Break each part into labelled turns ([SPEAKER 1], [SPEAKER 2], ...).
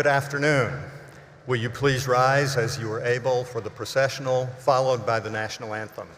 [SPEAKER 1] Good afternoon. Will you please rise as you are able for the processional, followed by the national anthem.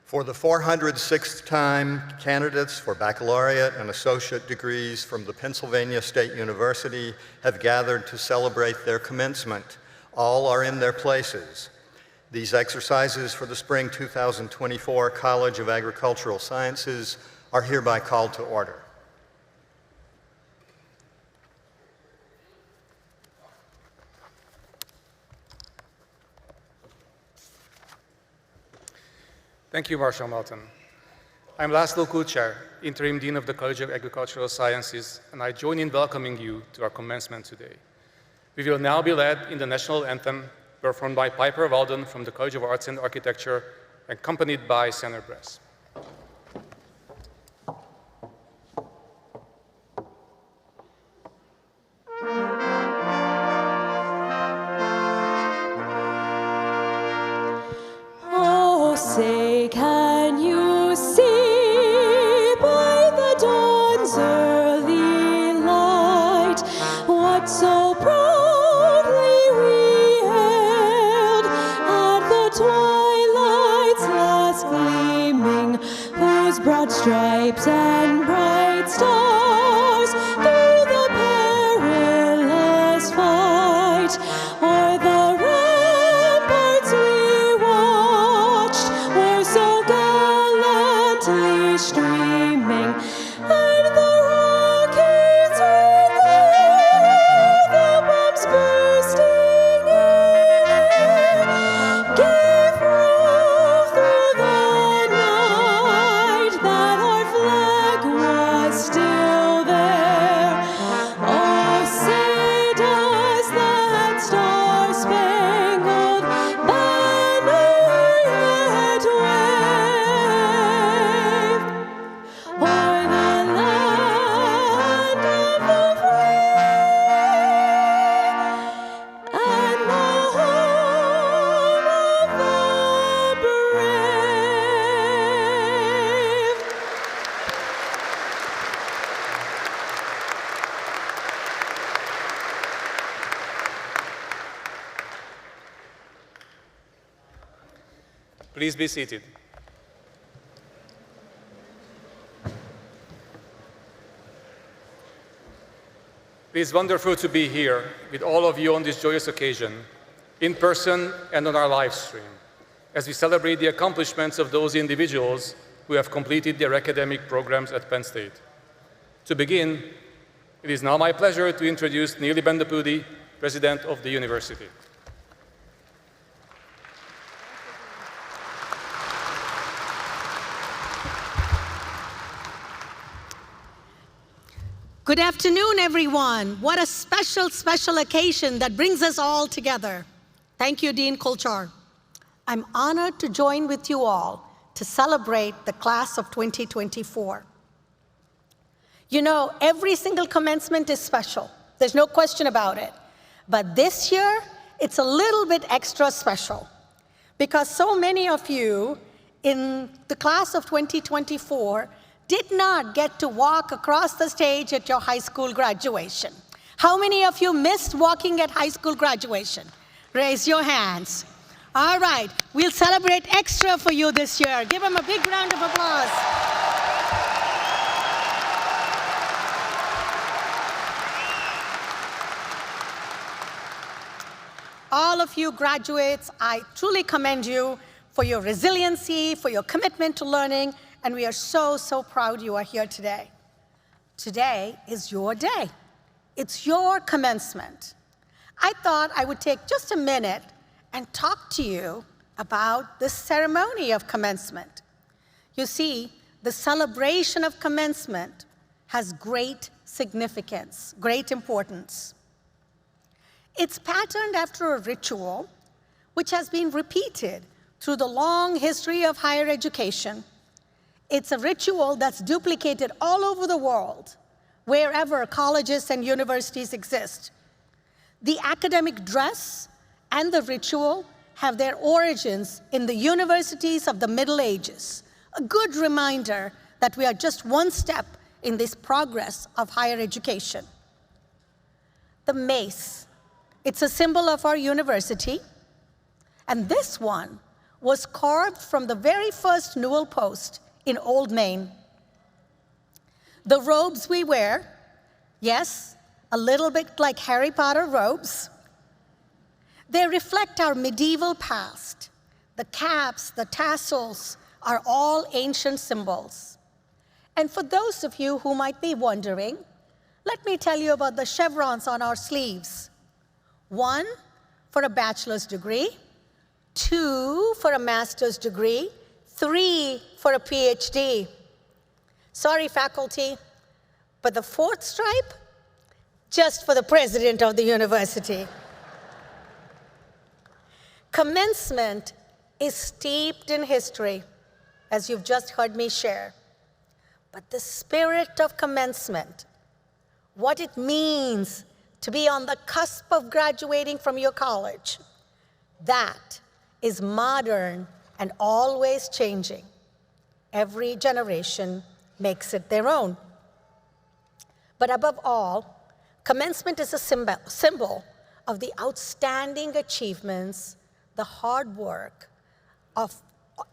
[SPEAKER 1] For the 406th time, candidates for baccalaureate and associate degrees from the Pennsylvania State University have gathered to celebrate their commencement. All are in their places. These exercises for the spring 2024 College of Agricultural Sciences are hereby called to order.
[SPEAKER 2] Thank you, Marshal Melton. I'm Laszlo Kulcsár, Interim Dean of the College of Agricultural Sciences, and I join in welcoming you to our commencement today. We will now be led in the national anthem, performed by Piper Walden from the College of Arts and Architecture, accompanied by Center Brass.
[SPEAKER 3] Say, can you see by the dawn's early light what so proudly we hailed at the twilight's last gleaming, whose broad stripes and bright stars through the perilous fight o'er the ramparts we watched were so gallantly streaming, and the rockets ring there, the bombs bursting in air gave proof through the night that our flag was still
[SPEAKER 2] Please be seated. It is wonderful to be here with all of you on this joyous occasion, in person and on our live stream, as we celebrate the accomplishments of those individuals who have completed their academic programs at Penn State. To begin, it is now my pleasure to introduce Neeli Bendapudi, President of the University.
[SPEAKER 4] Good afternoon, everyone. What a special, special occasion that brings us all together. Thank you, Dean Kolchar. I'm honored to join with you all to celebrate the class of 2024. You know, every single commencement is special. There's no question about it. But this year, it's a little bit extra special because so many of you in the class of 2024 did not get to walk across the stage at your high school graduation. How many of you missed walking at high school graduation? Raise your hands. All right, we'll celebrate extra for you this year. Give them a big round of applause. All of you graduates, I truly commend you for your resiliency, for your commitment to learning, and we are so, so proud you are here today. Today is your day. It's your commencement. I thought I would take just a minute and talk to you about the ceremony of commencement. You see, the celebration of commencement has great significance, great importance. It's patterned after a ritual which has been repeated through the long history of higher education. It's a ritual that's duplicated all over the world, wherever colleges and universities exist. The academic dress and the ritual have their origins in the universities of the Middle Ages, a good reminder that we are just one step in this progress of higher education. The mace, it's a symbol of our university, and this one was carved from the very first newel post in Old Maine. The robes we wear, yes, a little bit like Harry Potter robes, they reflect our medieval past. The caps, the tassels are all ancient symbols. And for those of you who might be wondering, let me tell you about the chevrons on our sleeves. 1 for a bachelor's degree, 2 for a master's degree, 3 for a PhD. Sorry, faculty, but the 4th stripe, just for the president of the university. Commencement is steeped in history, as you've just heard me share. But the spirit of commencement, what it means to be on the cusp of graduating from your college, that is modern and always changing. Every generation makes it their own. But above all, commencement is a symbol of the outstanding achievements, the hard work of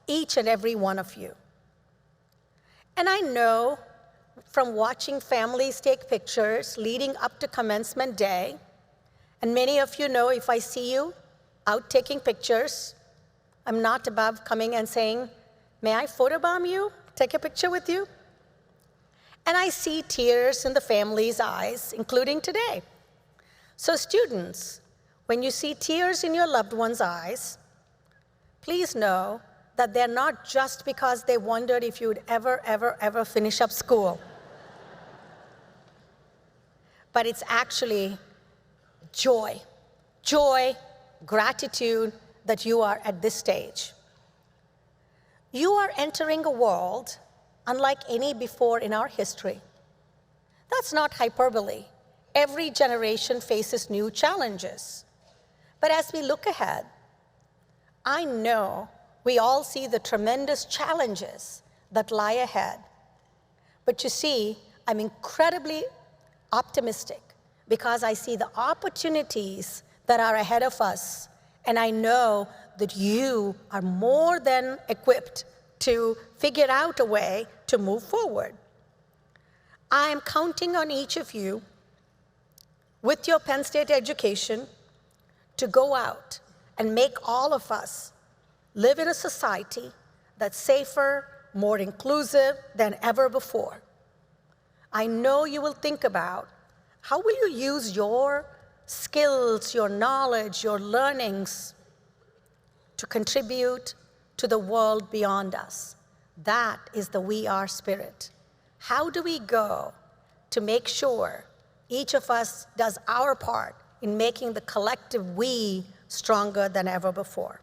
[SPEAKER 4] each and every one of you. And I know from watching families take pictures leading up to commencement day, and many of you know if I see you out taking pictures, I'm not above coming and saying, may I photobomb you, take a picture with you? And I see tears in the family's eyes, including today. So students, when you see tears in your loved one's eyes, please know that they're not just because they wondered if you would ever finish up school. But it's actually joy, gratitude that you are at this stage. You are entering a world unlike any before in our history. That's not hyperbole. Every generation faces new challenges. But as we look ahead, I know we all see the tremendous challenges that lie ahead. But you see, I'm incredibly optimistic because I see the opportunities that are ahead of us, and I know that you are more than equipped to figure out a way to move forward. I am counting on each of you with your Penn State education to go out and make all of us live in a society that's safer, more inclusive than ever before. I know you will think about how will you use your skills, your knowledge, your learnings to contribute to the world beyond us. That is the we are spirit. How do we go to make sure each of us does our part in making the collective we stronger than ever before?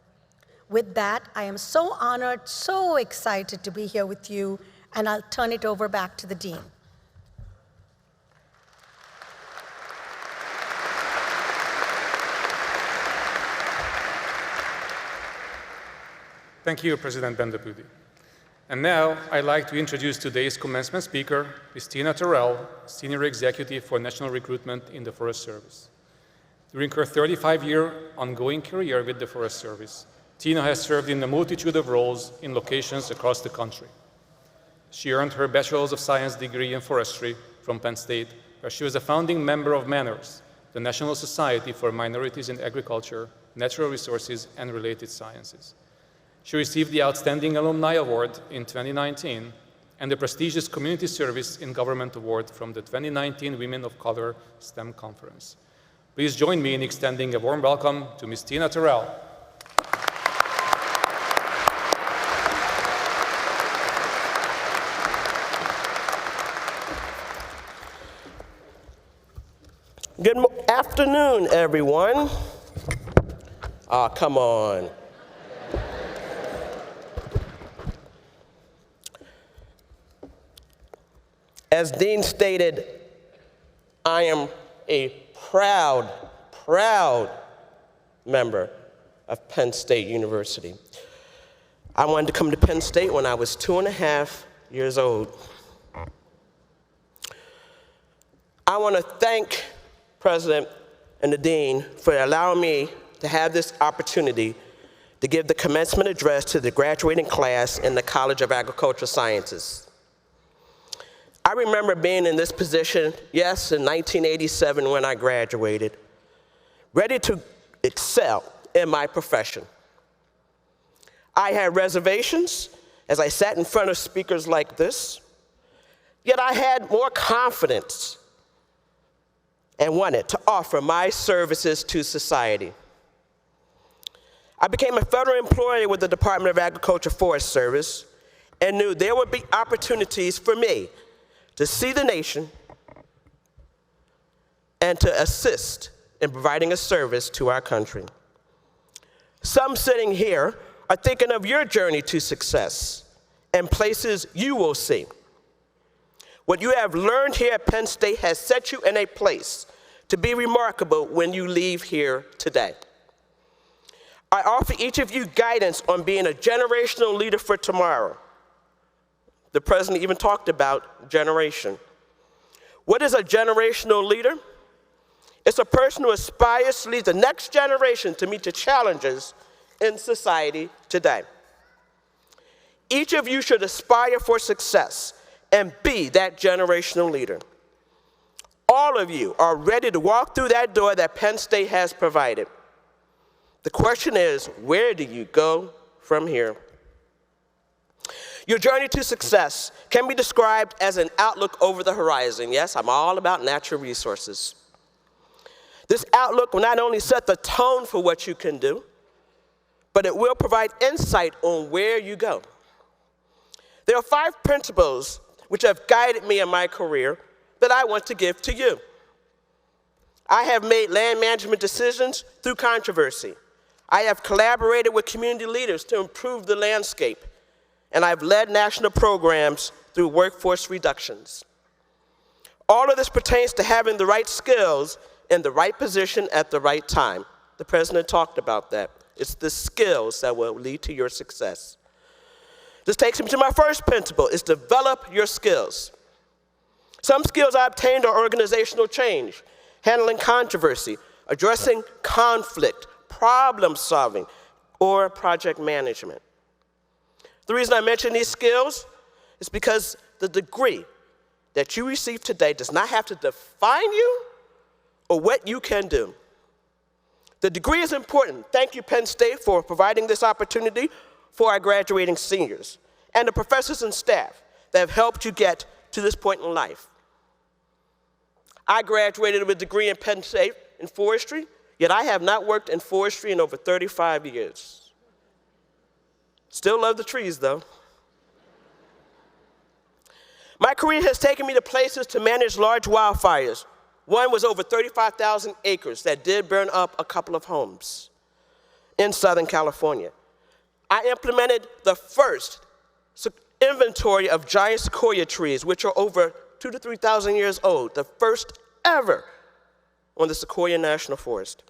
[SPEAKER 4] With that, I am so honored, so excited to be here with you, and I'll turn it over back to the Dean.
[SPEAKER 2] Thank you, President Bendapudi. And now, I'd like to introduce today's commencement speaker, Ms. Tina Terrell, Senior Executive for National Recruitment in the Forest Service. During her 35-year ongoing career with the Forest Service, Tina has served in a multitude of roles in locations across the country. She earned her Bachelor of Science degree in Forestry from Penn State, where she was a founding member of MANNERS, the National Society for Minorities in Agriculture, Natural Resources, and Related Sciences. She received the Outstanding Alumni Award in 2019 and the prestigious Community Service in Government Award from the 2019 Women of Color STEM Conference. Please join me in extending a warm welcome to Ms. Tina Terrell.
[SPEAKER 5] Good afternoon, everyone. Come on. As Dean stated, I am a proud member of Penn State University. I wanted to come to Penn State when I was 2.5 years old. I want to thank President and the Dean for allowing me to have this opportunity to give the commencement address to the graduating class in the College of Agricultural Sciences. I remember being in this position, yes, in 1987 when I graduated, ready to excel in my profession. I had reservations as I sat in front of speakers like this, yet I had more confidence and wanted to offer my services to society. I became a federal employee with the Department of Agriculture Forest Service and knew there would be opportunities for me to see the nation and to assist in providing a service to our country. Some sitting here are thinking of your journey to success and places you will see. What you have learned here at Penn State has set you in a place to be remarkable when you leave here today. I offer each of you guidance on being a generational leader for tomorrow. The president even talked about generation. What is a generational leader? It's a person who aspires to lead the next generation to meet the challenges in society today. Each of you should aspire for success and be that generational leader. All of you are ready to walk through that door that Penn State has provided. The question is, where do you go from here? Your journey to success can be described as an outlook over the horizon. Yes, I'm all about natural resources. This outlook will not only set the tone for what you can do, but it will provide insight on where you go. There are 5 principles which have guided me in my career that I want to give to you. I have made land management decisions through controversy. I have collaborated with community leaders to improve the landscape, and I've led national programs through workforce reductions. All of this pertains to having the right skills in the right position at the right time. The president talked about that. It's the skills that will lead to your success. This takes me to my first principle, is develop your skills. Some skills I obtained are organizational change, handling controversy, addressing conflict, problem solving, or project management. The reason I mention these skills is because the degree that you receive today does not have to define you or what you can do. The degree is important. Thank you, Penn State, for providing this opportunity for our graduating seniors and the professors and staff that have helped you get to this point in life. I graduated with a degree in Penn State in forestry, yet I have not worked in forestry in over 35 years. Still love the trees, though. My career has taken me to places to manage large wildfires. One was over 35,000 acres that did burn up a couple of homes in Southern California. I implemented the first inventory of giant sequoia trees, which are over 2,000 to 3,000 years old, the first ever on the Sequoia National Forest.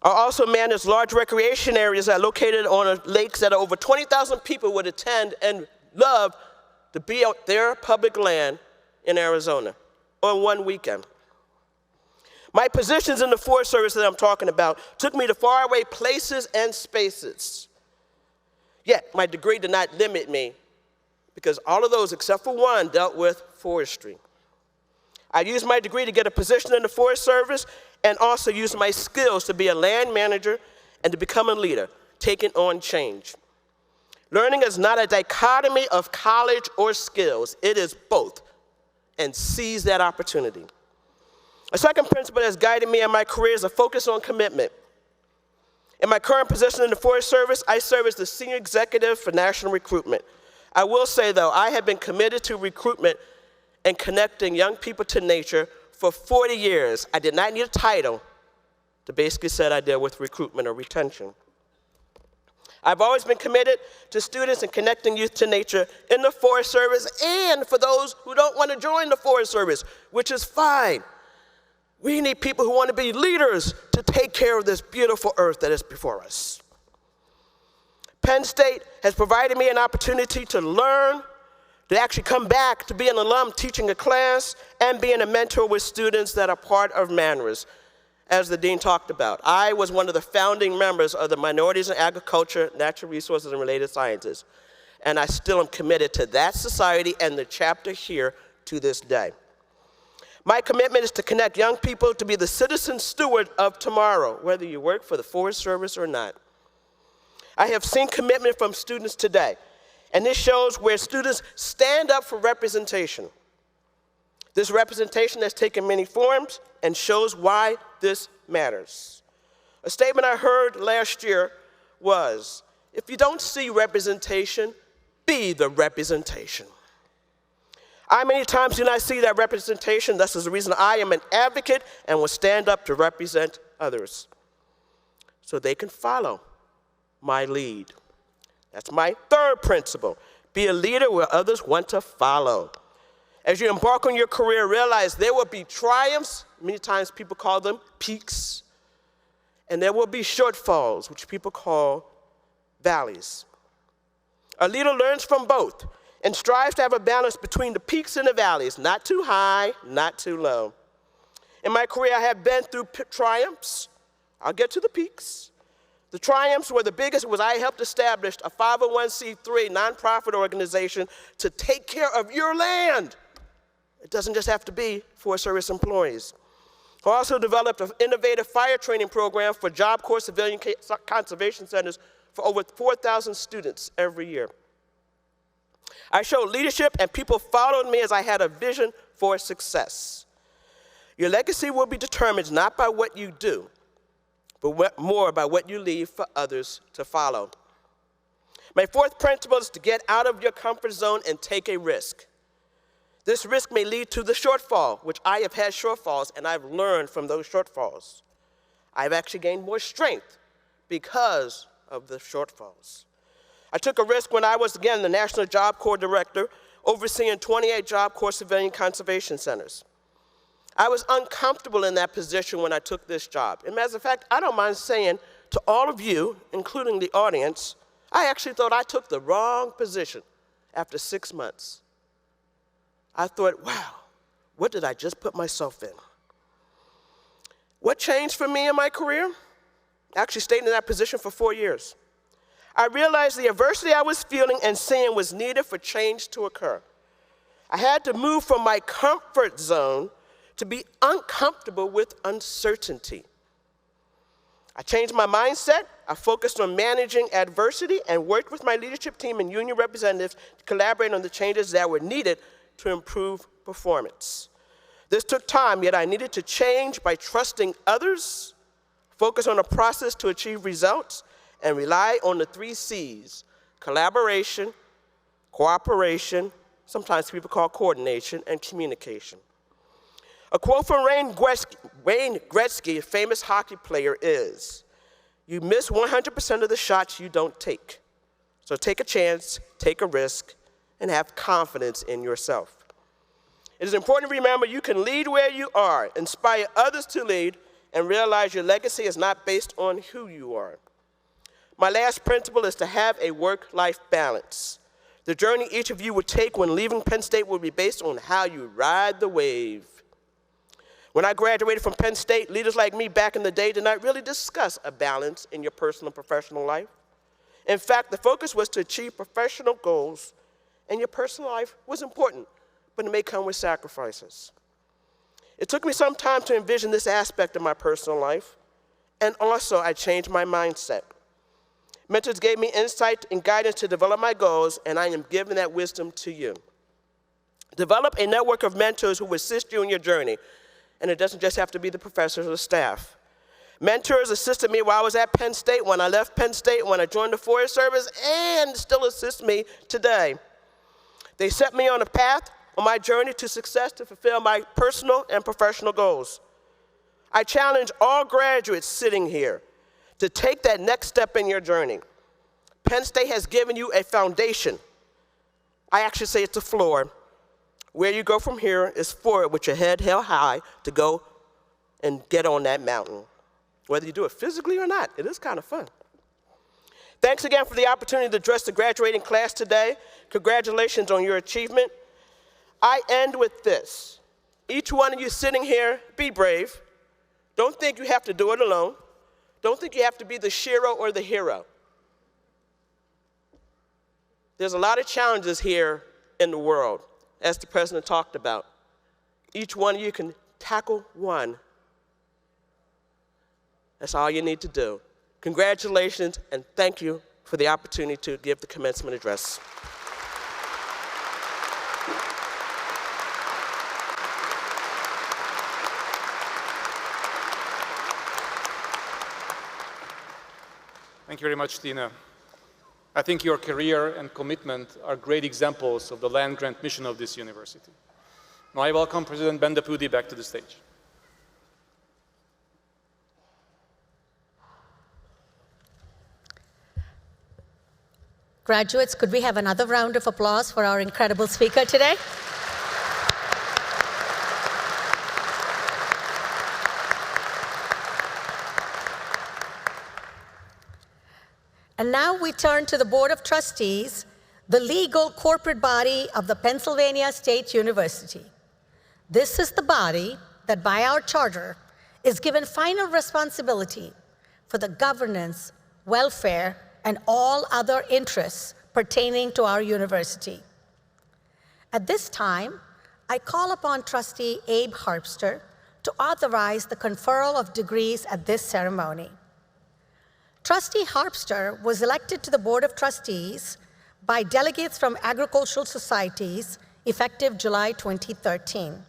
[SPEAKER 5] I also managed large recreation areas that are located on lakes that over 20,000 people would attend and love to be out their public land in Arizona on one weekend. My positions in the Forest Service that I'm talking about took me to faraway places and spaces. Yet, my degree did not limit me because all of those, except for one, dealt with forestry. I used my degree to get a position in the Forest Service and also used my skills to be a land manager and to become a leader, taking on change. Learning is not a dichotomy of college or skills. It is both, and seize that opportunity. A second principle that has guided me in my career is a focus on commitment. In my current position in the Forest Service, I serve as the Senior Executive for National Recruitment. I will say, though, I have been committed to recruitment and connecting young people to nature for 40 years. I did not need a title to basically say I deal with recruitment or retention. I've always been committed to students and connecting youth to nature in the Forest Service and for those who don't want to join the Forest Service, which is fine. We need people who want to be leaders to take care of this beautiful earth that is before us. Penn State has provided me an opportunity to learn, to actually come back, to be an alum teaching a class, and being a mentor with students that are part of Manners, as the dean talked about. I was one of the founding members of the Minorities in Agriculture, Natural Resources, and Related Sciences, and I still am committed to that society and the chapter here to this day. My commitment is to connect young people to be the citizen steward of tomorrow, whether you work for the Forest Service or not. I have seen commitment from students today, and this shows where students stand up for representation. This representation has taken many forms and shows why this matters. A statement I heard last year was, if you don't see representation, be the representation. I many times do not see that representation. This is the reason I am an advocate and will stand up to represent others so they can follow my lead. That's my third principle. Be a leader where others want to follow. As you embark on your career, realize there will be triumphs, many times people call them peaks, and there will be shortfalls, which people call valleys. A leader learns from both and strives to have a balance between the peaks and the valleys, not too high, not too low. In my career, I have been through triumphs. I'll get to the peaks. The triumphs were the biggest was I helped establish a 501c3 nonprofit organization to take care of your land. It doesn't just have to be Forest Service employees. I also developed an innovative fire training program for Job Corps civilian conservation centers for over 4,000 students every year. I showed leadership and people followed me as I had a vision for success. Your legacy will be determined not by what you do, but more by what you leave for others to follow. My fourth principle is to get out of your comfort zone and take a risk. This risk may lead to the shortfall, which I have had shortfalls, and I've learned from those shortfalls. I've actually gained more strength because of the shortfalls. I took a risk when I was, again, the National Job Corps Director, overseeing 28 Job Corps civilian conservation centers. I was uncomfortable in that position when I took this job. And as a matter of fact, I don't mind saying to all of you, including the audience, I actually thought I took the wrong position after 6 months. I thought, wow, what did I just put myself in? What changed for me in my career? Actually stayed in that position for 4 years. I realized the adversity I was feeling and seeing was needed for change to occur. I had to move from my comfort zone to be uncomfortable with uncertainty. I changed my mindset. I focused on managing adversity and worked with my leadership team and union representatives to collaborate on the changes that were needed to improve performance. This took time, yet I needed to change by trusting others, focus on a process to achieve results, and rely on the 3 C's: collaboration, cooperation, sometimes people call coordination, and communication. A quote from Wayne Gretzky, a famous hockey player, is, "You miss 100% of the shots you don't take. So take a chance, take a risk, and have confidence in yourself." It is important to remember you can lead where you are, inspire others to lead, and realize your legacy is not based on who you are. My last principle is to have a work-life balance. The journey each of you will take when leaving Penn State will be based on how you ride the wave. When I graduated from Penn State, leaders like me back in the day did not really discuss a balance in your personal and professional life. In fact, the focus was to achieve professional goals, and your personal life was important, but it may come with sacrifices. It took me some time to envision this aspect of my personal life, and also I changed my mindset. Mentors gave me insight and guidance to develop my goals, and I am giving that wisdom to you. Develop a network of mentors who will assist you in your journey, and it doesn't just have to be the professors or staff. Mentors assisted me while I was at Penn State, when I left Penn State, when I joined the Forest Service, and still assist me today. They set me on a path on my journey to success to fulfill my personal and professional goals. I challenge all graduates sitting here to take that next step in your journey. Penn State has given you a foundation. I actually say it's a floor. Where you go from here is forward with your head held high to go and get on that mountain. Whether you do it physically or not, it is kind of fun. Thanks again for the opportunity to address the graduating class today. Congratulations on your achievement. I end with this. Each one of you sitting here, be brave. Don't think you have to do it alone. Don't think you have to be the shero or the hero. There's a lot of challenges here in the world, as the president talked about. Each one of you can tackle one. That's all you need to do. Congratulations, and thank you for the opportunity to give the commencement address.
[SPEAKER 2] Thank you very much, Tina. I think your career and commitment are great examples of the land-grant mission of this university. Now I welcome President Ben Deputy back to the stage.
[SPEAKER 4] Graduates, could we have another round of applause for our incredible speaker today? And now we turn to the Board of Trustees, the legal corporate body of the Pennsylvania State University. This is the body that, by our charter, is given final responsibility for the governance, welfare, and all other interests pertaining to our university. At this time, I call upon Trustee Abe Harpster to authorize the conferral of degrees at this ceremony. Trustee Harpster was elected to the Board of Trustees by delegates from agricultural societies effective July 2013.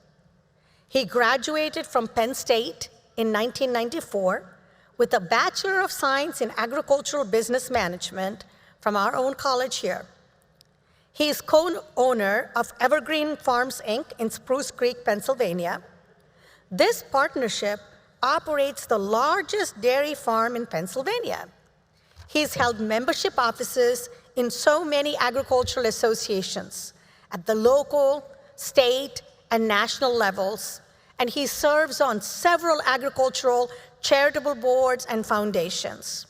[SPEAKER 4] He graduated from Penn State in 1994 with a Bachelor of Science in Agricultural Business Management from our own college here. He is co-owner of Evergreen Farms, Inc. in Spruce Creek, Pennsylvania. This partnership operates the largest dairy farm in Pennsylvania. He's held membership offices in so many agricultural associations at the local, state, and national levels, and he serves on several agricultural charitable boards and foundations.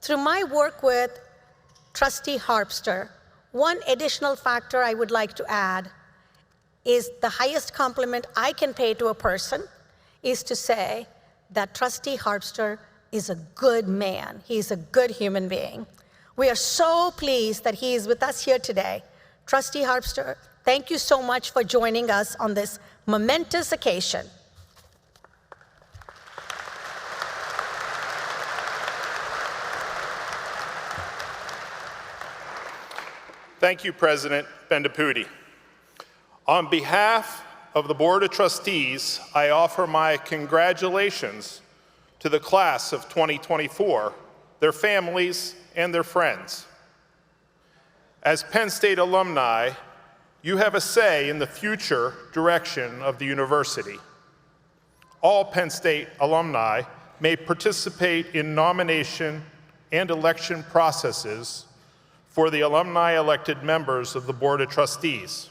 [SPEAKER 4] Through my work with Trustee Harpster, one additional factor I would like to add is the highest compliment I can pay to a person is to say that Trustee Harpster is a good man. He's a good human being. We are so pleased that he is with us here today. Trustee Harpster, thank you so much for joining us on this momentous occasion.
[SPEAKER 6] Thank you, President Bendapudi. On behalf of the Board of Trustees, I offer my congratulations to the class of 2024, their families, and their friends. As Penn State alumni, you have a say in the future direction of the university. All Penn State alumni may participate in nomination and election processes for the alumni-elected members of the Board of Trustees.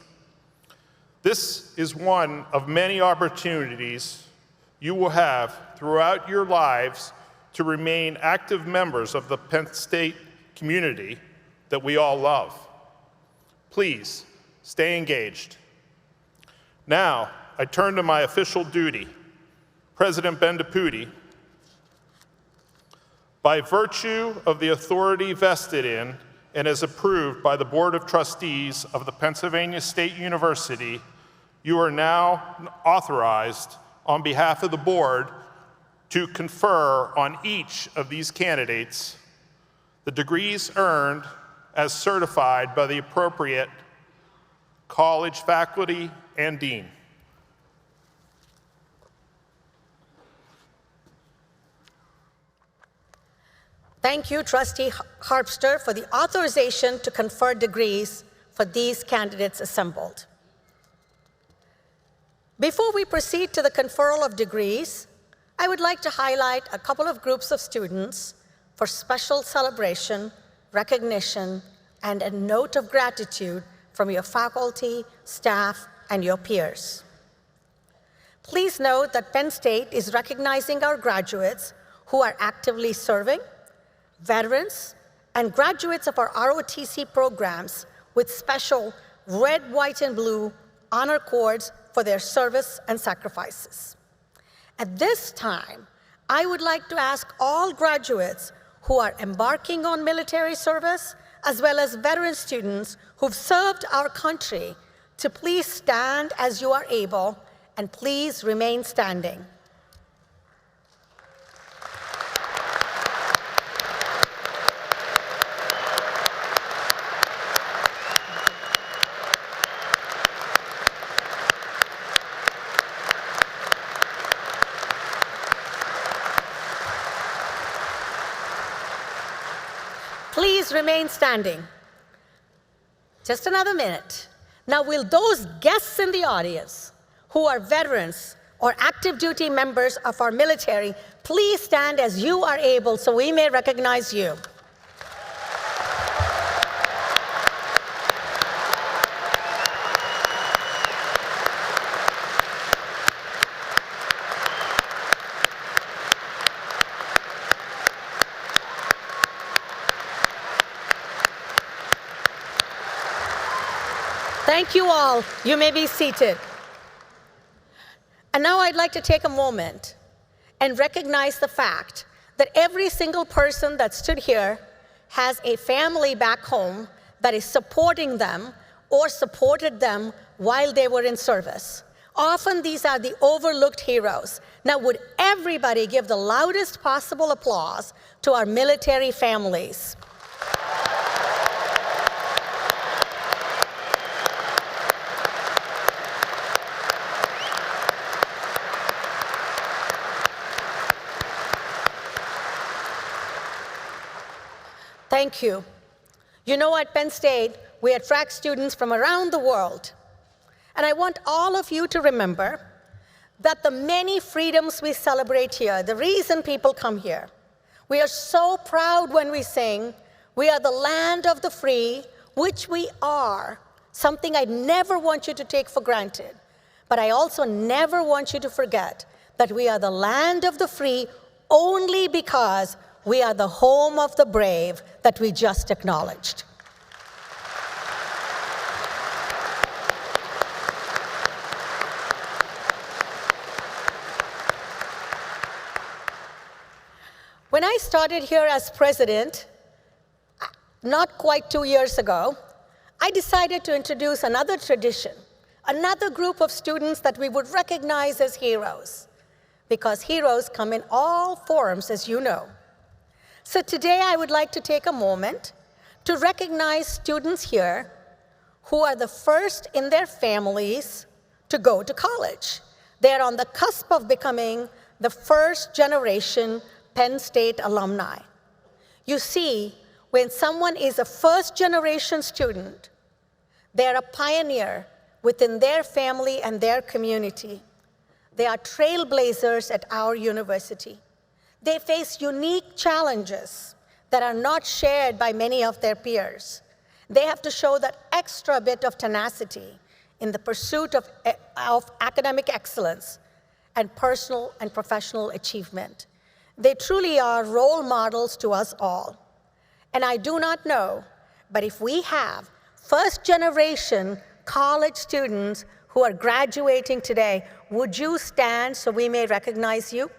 [SPEAKER 6] This is one of many opportunities you will have throughout your lives to remain active members of the Penn State community that we all love. Please, stay engaged. Now, I turn to my official duty. President Bendapudi, by virtue of the authority vested in and as approved by the Board of Trustees of the Pennsylvania State University, you are now authorized on behalf of the board to confer on each of these candidates the degrees earned as certified by the appropriate college faculty and dean.
[SPEAKER 4] Thank you, Trustee Harpster, for the authorization to confer degrees for these candidates assembled. Before we proceed to the conferral of degrees, I would like to highlight a couple of groups of students for special celebration, recognition, and a note of gratitude from your faculty, staff, and your peers. Please note that Penn State is recognizing our graduates who are actively serving, veterans, and graduates of our ROTC programs with special red, white, and blue honor cords for their service and sacrifices. At this time, I would like to ask all graduates who are embarking on military service, as well as veteran students who've served our country, to please stand as you are able, and please remain standing. Please remain standing. Just another minute. Now, will those guests in the audience who are veterans or active duty members of our military please stand as you are able so we may recognize you? Thank you all. You may be seated. And now I'd like to take a moment and recognize the fact that every single person that stood here has a family back home that is supporting them or supported them while they were in service. Often these are the overlooked heroes. Now, would everybody give the loudest possible applause to our military families? Thank you. You know, at Penn State, we attract students from around the world. And I want all of you to remember that the many freedoms we celebrate here, the reason people come here, we are so proud when we sing, "We are the land of the free," which we are, something I never want you to take for granted. But I also never want you to forget that we are the land of the free only because we are the home of the brave that we just acknowledged. When I started here as president, not quite 2 years ago, I decided to introduce another tradition, another group of students that we would recognize as heroes, because heroes come in all forms, as you know. So today I would like to take a moment to recognize students here who are the first in their families to go to college. They're on the cusp of becoming the first generation Penn State alumni. You see, when someone is a first generation student, they're a pioneer within their family and their community. They are trailblazers at our university. They face unique challenges that are not shared by many of their peers. They have to show that extra bit of tenacity in the pursuit of academic excellence and personal and professional achievement. They truly are role models to us all. And I do not know, but if we have first-generation college students who are graduating today, would you stand so we may recognize you?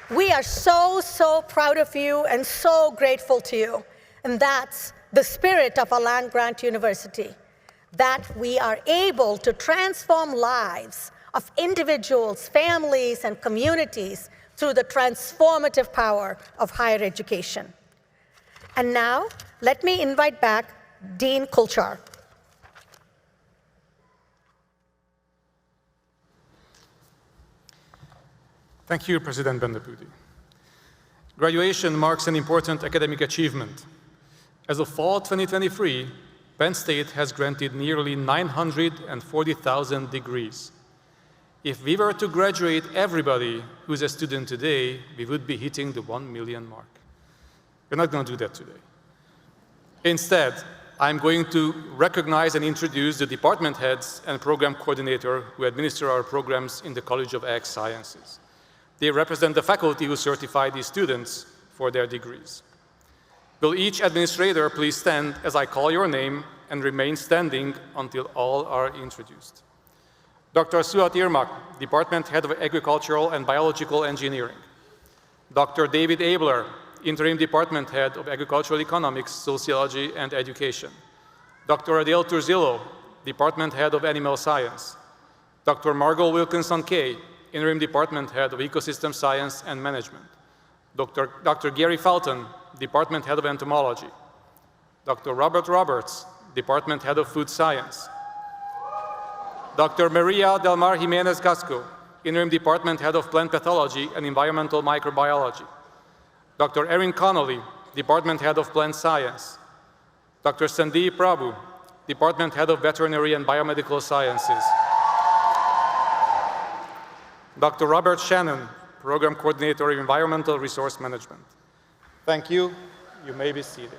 [SPEAKER 4] We are so proud of you and so grateful to you. And that's the spirit of our land-grant university, that we are able to transform lives of individuals, families, and communities through the transformative power of higher education. And now, let me invite back Dean Kulchar.
[SPEAKER 2] Thank you, President Bendapudi. Graduation marks an important academic achievement. As of fall 2023, Penn State has granted nearly 940,000 degrees. If we were to graduate everybody who's a student today, we would be hitting the 1 million mark. We're not going to do that today. Instead, I'm going to recognize and introduce the department heads and program coordinator who administer our programs in the College of Ag Sciences. They represent the faculty who certify these students for their degrees. Will each administrator please stand as I call your name and remain standing until all are introduced. Dr. Suat Irmak, Department Head of Agricultural and Biological Engineering. Dr. David Abler, Interim Department Head of Agricultural Economics, Sociology, and Education. Dr. Adele Turzillo, Department Head of Animal Science. Dr. Margot Wilkinson-Kay, Interim Department Head of Ecosystem Science and Management. Dr. Gary Felton, Department Head of Entomology. Dr. Robert Roberts, Department Head of Food Science. Dr. Maria Del Mar Jimenez Casco, Interim Department Head of Plant Pathology and Environmental Microbiology. Dr. Erin Connolly, Department Head of Plant Science. Dr. Sandeep Prabhu, Department Head of Veterinary and Biomedical Sciences. Dr. Robert Shannon, Program Coordinator of Environmental Resource Management. Thank you. You may be seated.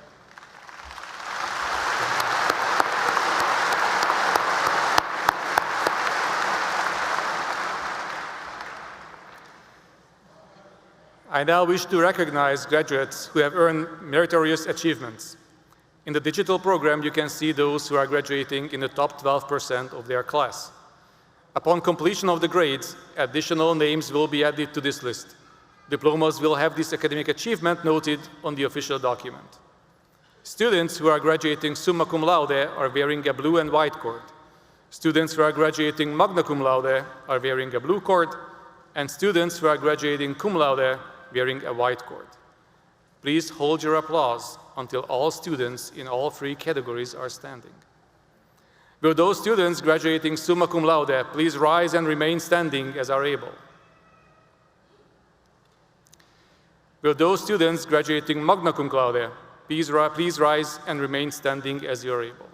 [SPEAKER 2] I now wish to recognize graduates who have earned meritorious achievements. In the digital program, you can see those who are graduating in the top 12% of their class. Upon completion of the grades, additional names will be added to this list. Diplomas will have this academic achievement noted on the official document. Students who are graduating summa cum laude are wearing a blue and white cord. Students who are graduating magna cum laude are wearing a blue cord, and students who are graduating cum laude wearing a white cord. Please hold your applause until all students in all three categories are standing. Will those students graduating summa cum laude please rise and remain standing as are able? Will those students graduating magna cum laude please rise and remain standing as you are able?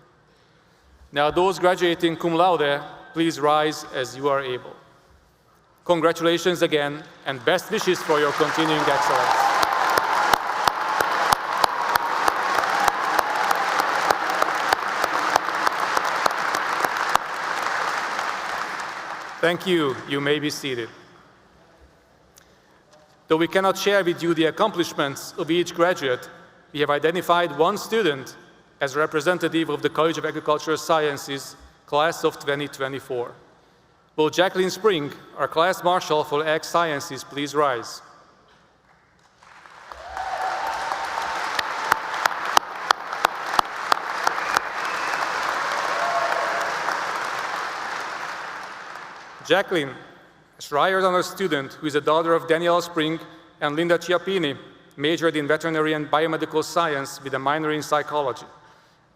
[SPEAKER 2] Now those graduating cum laude, please rise as you are able. Congratulations again, and best wishes for your continuing excellence. Thank you. You may be seated. Though we cannot share with you the accomplishments of each graduate, we have identified one student as representative of the College of Agricultural Sciences, class of 2024. Will Jacqueline Spring, our class marshal for Ag Sciences, please rise? Jacqueline, a Schreier Honor student who is a daughter of Danielle Spring and Linda Chiappini, majored in veterinary and biomedical science with a minor in psychology.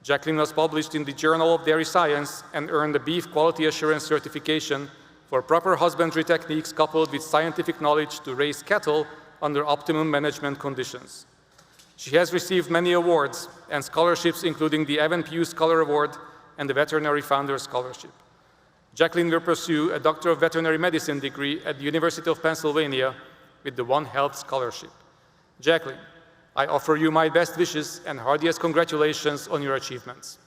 [SPEAKER 2] Jacqueline was published in the Journal of Dairy Science and earned the Beef Quality Assurance Certification for proper husbandry techniques coupled with scientific knowledge to raise cattle under optimum management conditions. She has received many awards and scholarships, including the Evan Pugh Scholar Award and the Veterinary Founders Scholarship. Jacqueline will pursue a Doctor of Veterinary Medicine degree at the University of Pennsylvania with the One Health Scholarship. Jacqueline, I offer you my best wishes and heartiest congratulations on your achievements.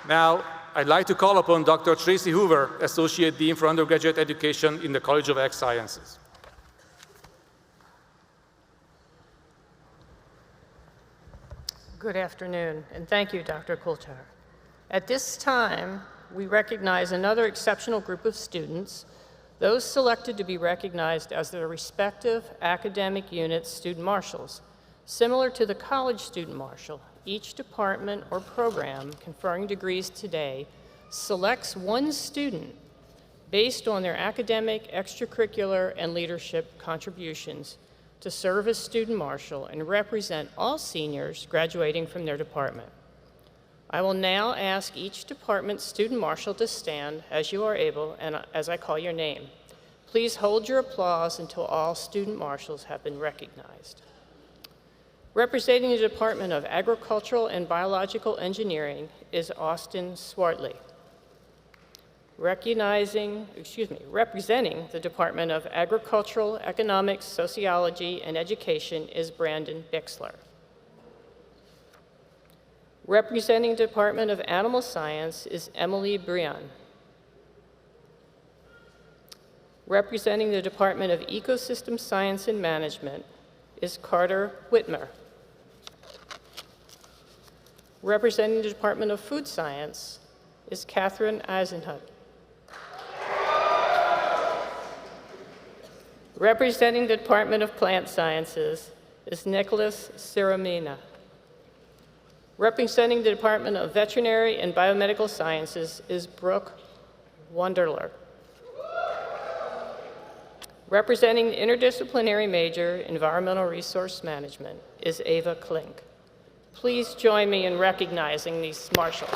[SPEAKER 2] Now, I'd like to call upon Dr. Tracy Hoover, Associate Dean for Undergraduate Education in the College of Ag Sciences.
[SPEAKER 7] Good afternoon, and thank you, Dr. Kulchar. At this time, we recognize another exceptional group of students, those selected to be recognized as their respective academic unit's student marshals. Similar to the college student marshal, each department or program conferring degrees today selects one student based on their academic, extracurricular, and leadership contributions to serve as student marshal and represent all seniors graduating from their department. I will now ask each department student marshal to stand as you are able and as I call your name. Please hold your applause until all student marshals have been recognized. Representing the Department of Agricultural and Biological Engineering is Austin Swartley. Representing the Department of Agricultural, Economics, Sociology, and Education is Brandon Bixler. Representing the Department of Animal Science is Emily Brion. Representing the Department of Ecosystem Science and Management is Carter Whitmer. Representing the Department of Food Science is Catherine Eisenhut. Representing the Department of Plant Sciences is Nicholas Ciramina. Representing the Department of Veterinary and Biomedical Sciences is Brooke Wunderler. Representing the interdisciplinary major, Environmental Resource Management, is Ava Klink. Please join me in recognizing these marshals.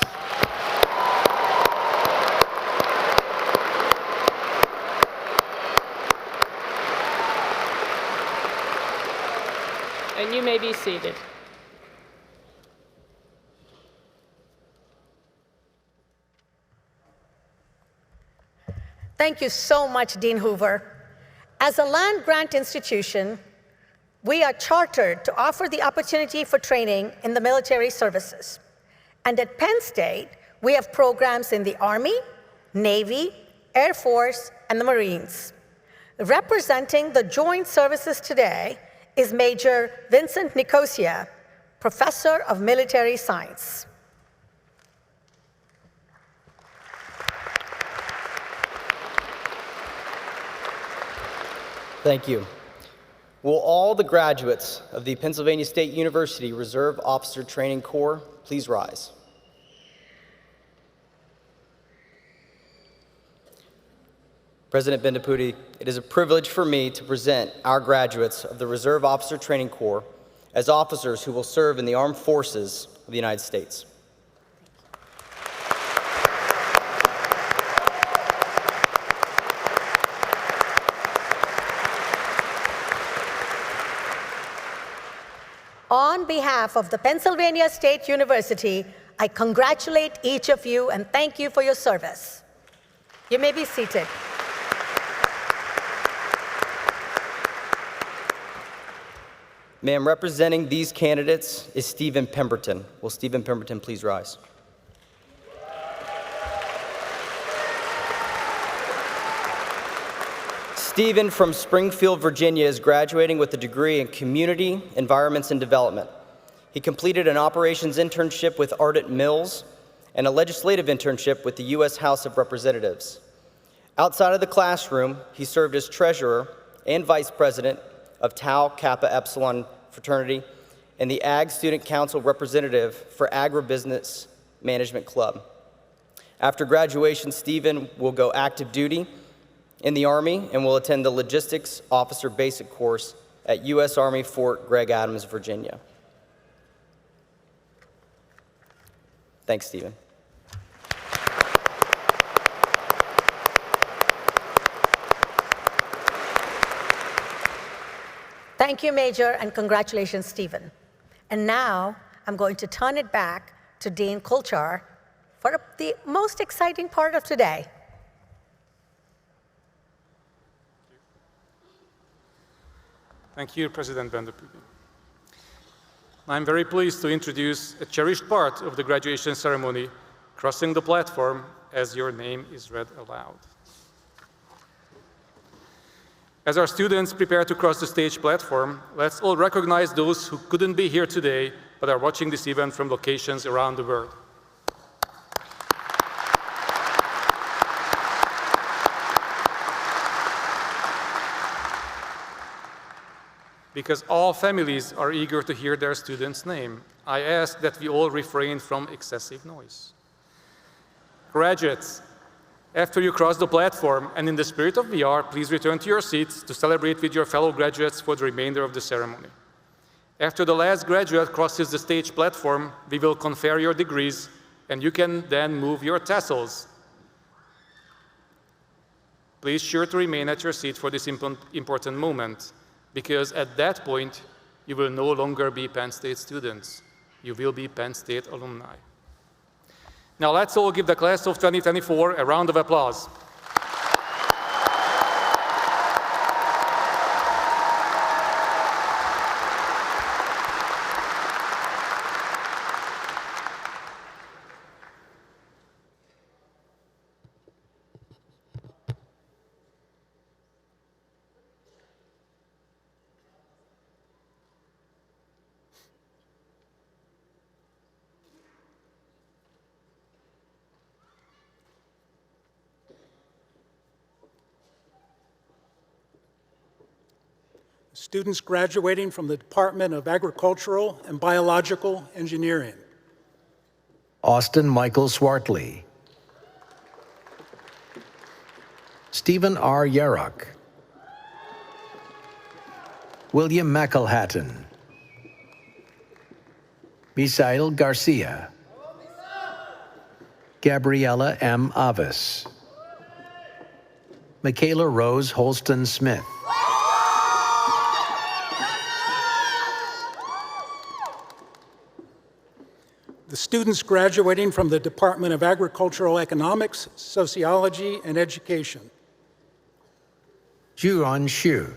[SPEAKER 7] And you may be seated.
[SPEAKER 4] Thank you so much, Dean Hoover. As a land-grant institution, we are chartered to offer the opportunity for training in the military services. And at Penn State, we have programs in the Army, Navy, Air Force, and the Marines. Representing the joint services today is Major Vincent Nicosia, Professor of Military Science.
[SPEAKER 8] Thank you. Will all the graduates of the Pennsylvania State University Reserve Officer Training Corps please rise? President Bendapudi, it is a privilege for me to present our graduates of the Reserve Officer Training Corps as officers who will serve in the armed forces of the United States.
[SPEAKER 4] On behalf of the Pennsylvania State University, I congratulate each of you and thank you for your service. You may be seated.
[SPEAKER 8] Ma'am, representing these candidates is Stephen Pemberton. Will Stephen Pemberton please rise? Stephen from Springfield, Virginia is graduating with a degree in Community, Environments, and Development. He completed an operations internship with Ardent Mills and a legislative internship with the U.S. House of Representatives. Outside of the classroom, he served as treasurer and vice president of Tau Kappa Epsilon fraternity and the Ag Student Council representative for Agribusiness Management Club. After graduation, Stephen will go active duty in the Army and will attend the Logistics Officer Basic Course at U.S. Army Fort Greg Adams, Virginia. Thanks, Stephen.
[SPEAKER 4] Thank you, Major, and congratulations, Stephen. And now I'm going to turn it back to Dean Kulchar for the most exciting part of today.
[SPEAKER 2] Thank you, President Bender-Pudy. I'm very pleased to introduce a cherished part of the graduation ceremony, crossing the platform as your name is read aloud. As our students prepare to cross the stage platform, let's all recognize those who couldn't be here today but are watching this event from locations around the world. Because all families are eager to hear their student's name, I ask that we all refrain from excessive noise. Graduates, after you cross the platform and in the spirit of VR, please return to your seats to celebrate with your fellow graduates for the remainder of the ceremony. After the last graduate crosses the stage platform, we will confer your degrees, and you can then move your tassels. Please sure to remain at your seat for this important moment, because at that point, you will no longer be Penn State students. You will be Penn State alumni. Now let's all give the class of 2024 a round of applause.
[SPEAKER 9] Students graduating from the Department of Agricultural and Biological Engineering.
[SPEAKER 10] Austin Michael Swartley. Stephen R. Yarrock. William McElhatton. Misael Garcia. Gabriella M. Avis. Michaela Rose Holston Smith.
[SPEAKER 9] The students graduating from the Department of Agricultural Economics, Sociology, and Education.
[SPEAKER 10] Juan Xu.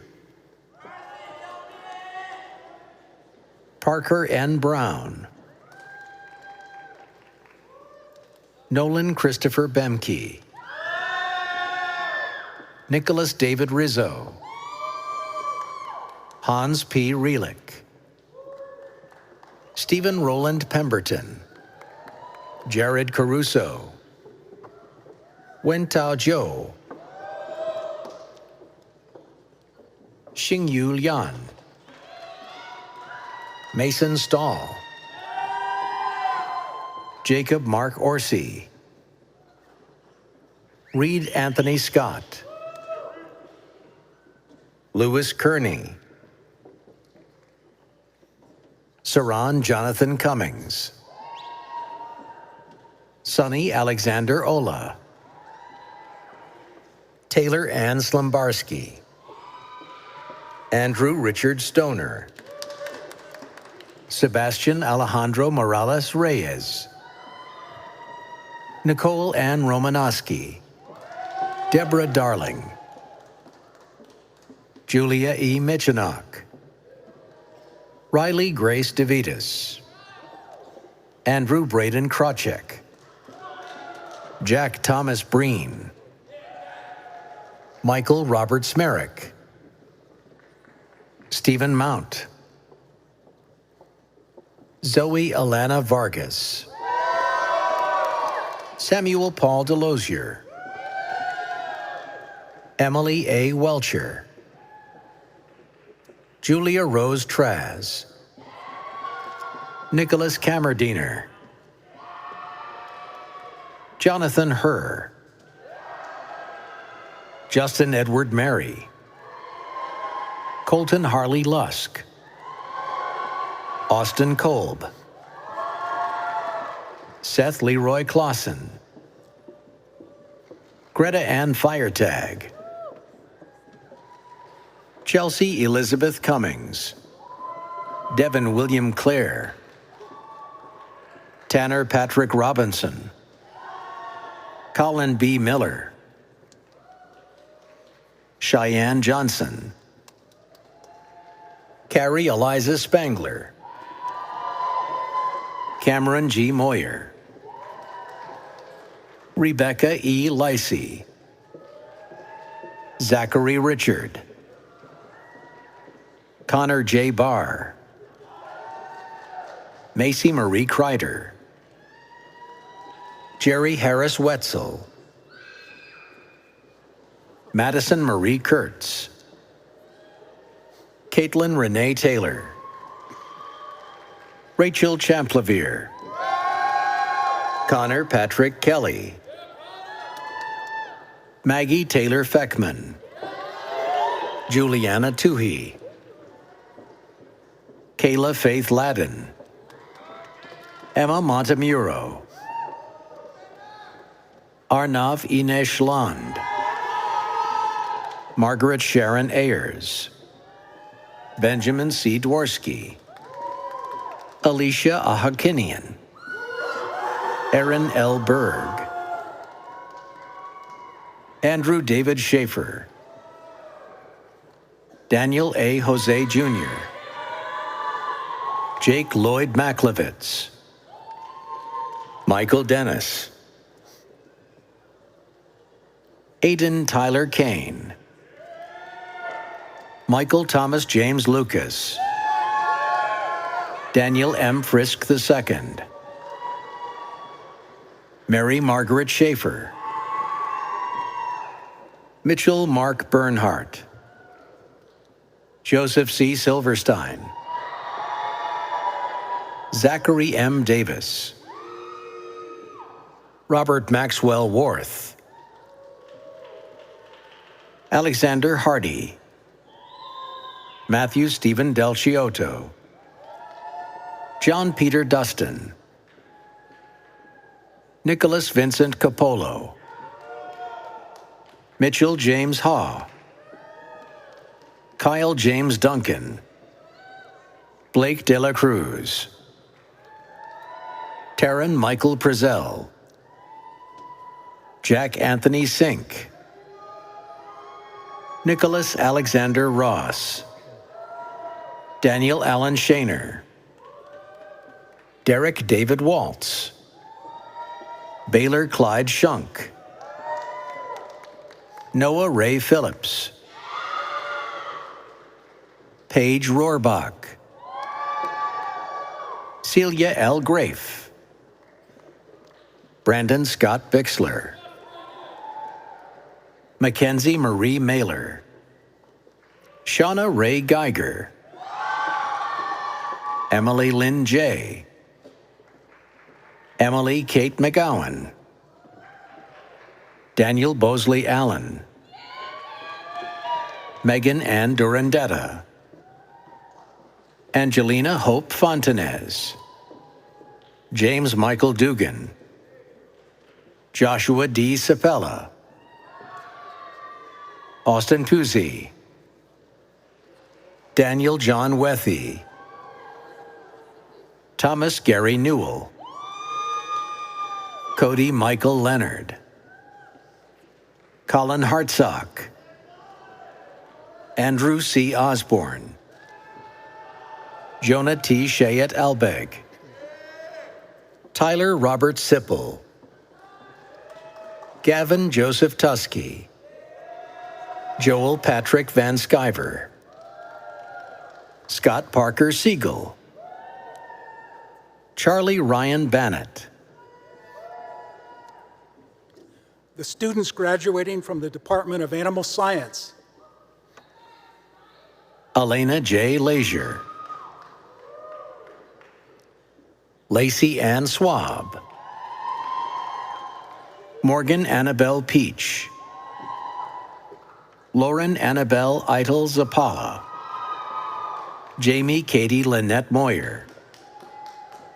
[SPEAKER 10] Parker N. Brown. Nolan Christopher Bemke. Nicholas David Rizzo. Hans P. Relick. Stephen Roland Pemberton. Jared Caruso. Wentao Zhou. Xingyu Lian. Mason Stahl. Jacob Mark Orsi. Reed Anthony Scott. Louis Kearney. Saran Jonathan Cummings. Sonny Alexander Ola. Taylor Ann Slumbarski. Andrew Richard Stoner. Sebastian Alejandro Morales Reyes. Nicole Ann Romanowski. Deborah Darling. Julia E. Michinock. Riley Grace DeVitas. Andrew Braden Krawczyk. Jack Thomas Breen. Michael Robert Smerick, Stephen Mount, Zoe Alana Vargas, Samuel Paul Delosier, Emily A. Welcher, Julia Rose Traz, Nicholas Kammerdiener, Jonathan Herr, Justin Edward Mary, Colton Harley Lusk, Austin Kolb, Seth Leroy Clausen, Greta Ann Feiertag, Chelsea Elizabeth Cummings, Devin William Clare, Tanner Patrick Robinson, Colin B. Miller, Cheyenne Johnson, Carrie Eliza Spangler, Cameron G. Moyer, Rebecca E. Lacey, Zachary Richard, Connor J. Barr, Macy Marie Kreider, Jerry Harris Wetzel, Madison Marie Kurtz, Caitlin Renee Taylor, Rachel Champlavere, Connor Patrick Kelly, Maggie Taylor Feckman, Juliana Toohey, Kayla Faith Ladden, Emma Montemuro, Arnav Inesh Land, Margaret Sharon Ayers, Benjamin C. Dworsky, Alicia Ahakinian, Aaron L. Berg, Andrew David Schaefer, Daniel A. Jose Jr., Jake Lloyd Maklevitz, Michael Dennis, Aiden Tyler Kane, Michael Thomas James Lucas, Daniel M. Frisk II, Mary Margaret Schaefer, Mitchell Mark Bernhardt, Joseph C. Silverstein, Zachary M. Davis, Robert Maxwell Worth, Alexander Hardy, Matthew Stephen Del Ciotto, John Peter Dustin, Nicholas Vincent Capolo, Mitchell James Haw, Kyle James Duncan, Blake De La Cruz, Taryn Michael Prezell, Jack Anthony Sink, Nicholas Alexander Ross, Daniel Allen Shaner, Derek David Waltz, Baylor Clyde Shunk, Noah Ray Phillips, Paige Rohrbach, Celia L. Grafe, Brandon Scott Bixler, Mackenzie Marie Mailer, Shauna Ray Geiger, Emily Lynn J., Emily Kate McGowan, Daniel Bosley Allen, Megan Ann Durandetta, Angelina Hope Fontanez, James Michael Dugan, Joshua D. Sapella, Austin Kuzi, Daniel John Wethy, Thomas Gary Newell, Cody Michael Leonard, Colin Hartsock, Andrew C. Osborne, Jonah T. Shayet Albeg, Tyler Robert Sipple, Gavin Joseph Tusky, Joel Patrick Van Sciver, Scott Parker Siegel, Charlie Ryan Bannett,
[SPEAKER 9] The students graduating from the Department of Animal Science:
[SPEAKER 10] Elena J. Leisure, Lacey Ann Swab, Morgan Annabelle Peach, Lauren Annabelle Eitel Zapala, Jamie Katie Lynette Moyer,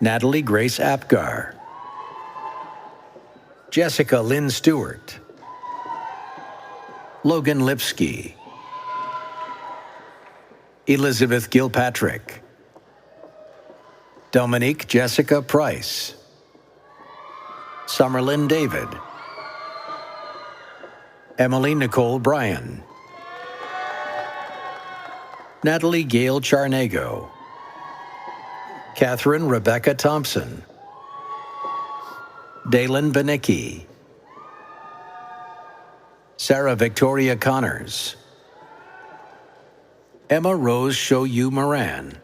[SPEAKER 10] Natalie Grace Apgar, Jessica Lynn Stewart, Logan Lipsky, Elizabeth Gilpatrick, Dominique Jessica Price, Summerlin David, Emily Nicole Bryan, Natalie Gail Charnego, Catherine Rebecca Thompson, Dalen Benicki, Sarah Victoria Connors, Emma Rose Shoyu Moran,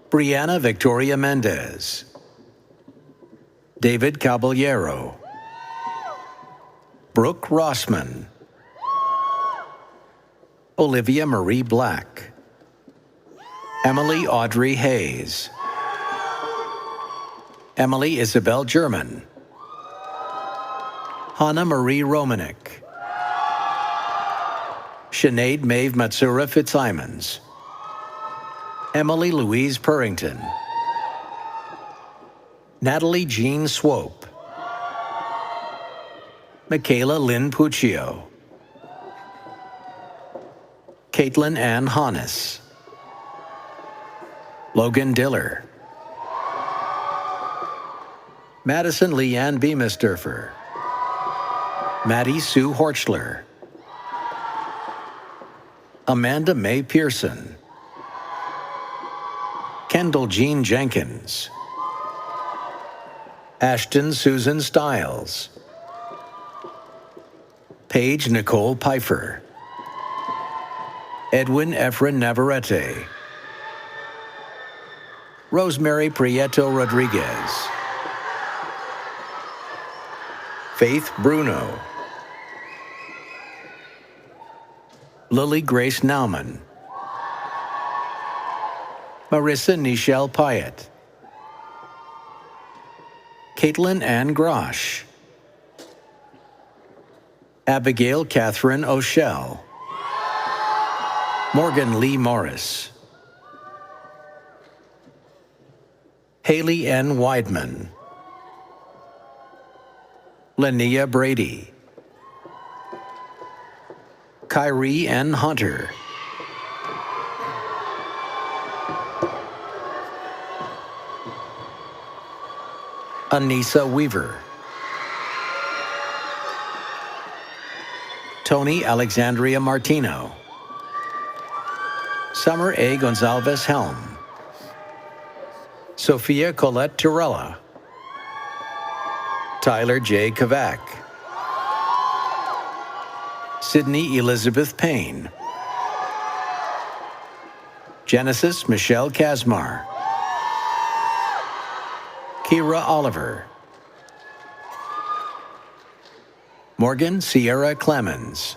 [SPEAKER 10] Brianna Victoria Mendez, David Caballero, Brooke Rossman, Olivia Marie Black, Emily Audrey Hayes, Emily Isabel German, Hannah Marie Romanek, Sinead Maeve Matsura Fitzsimons, Emily Louise Purrington, Natalie Jean Swope, Michaela Lynn Puccio, Caitlin Ann Hannes, Logan Diller, Madison Leanne Beamisturfer, Maddie Sue Horchler, Amanda Mae Pearson, Kendall Jean Jenkins, Ashton Susan Stiles, Paige Nicole Pfeiffer, Edwin Efren Navarrete, Rosemary Prieto Rodriguez, Faith Bruno, Lily Grace Nauman, Marissa Nichelle Pyatt, Caitlin Ann Grosh, Abigail Catherine O'Shell, Morgan Lee Morris, Haley N. Weidman, Linnea Brady, Kyrie N. Hunter, Anissa Weaver, Tony Alexandria Martino, Summer A. Gonzalez Helm, Sophia Colette Torella, Tyler J. Kavak, Sydney Elizabeth Payne, Genesis Michelle Kasmar, Kira Oliver, Morgan Sierra Clemens,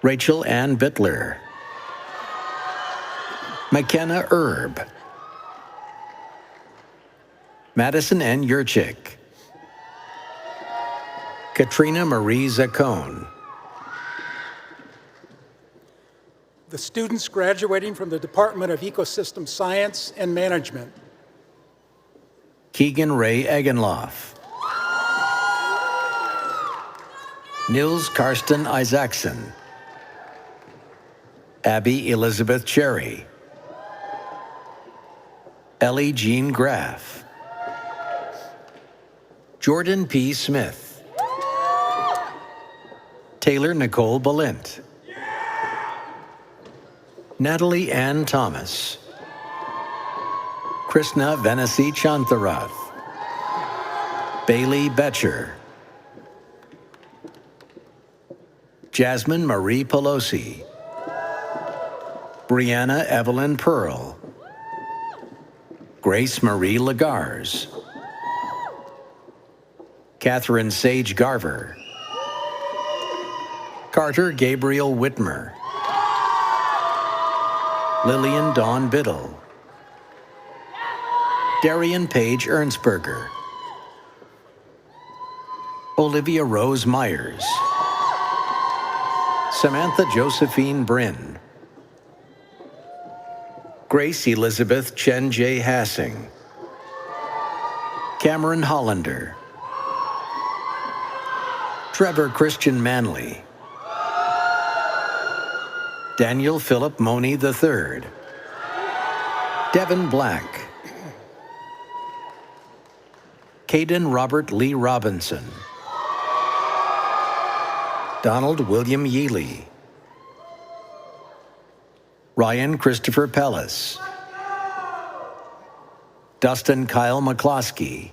[SPEAKER 10] Rachel Ann Bittler, McKenna Erb, Madison N. Yurchik, Katrina Marie Zacone,
[SPEAKER 9] The students graduating from the Department of Ecosystem Science and Management:
[SPEAKER 10] Keegan Ray Egenloff, Nils Karsten Isaacson, Abby Elizabeth Cherry, Ellie Jean Graff, Jordan P. Smith, Taylor Nicole Balint, Natalie Ann Thomas, Krishna Venasi Chantharath, Bailey Betcher, Jasmine Marie Pelosi, Brianna Evelyn Pearl, Grace Marie Lagarze, Catherine Sage Garver, Carter Gabriel Whitmer, Lillian Dawn Biddle, Darian Page Ernstberger, Olivia Rose Myers, Samantha Josephine Bryn, Grace Elizabeth Chen J. Hassing, Cameron Hollander, Trevor Christian Manley, Daniel Philip Moni III, Devin Black, Caden Robert Lee Robinson, Donald William Yealy, Ryan Christopher Pellis, Dustin Kyle McCloskey,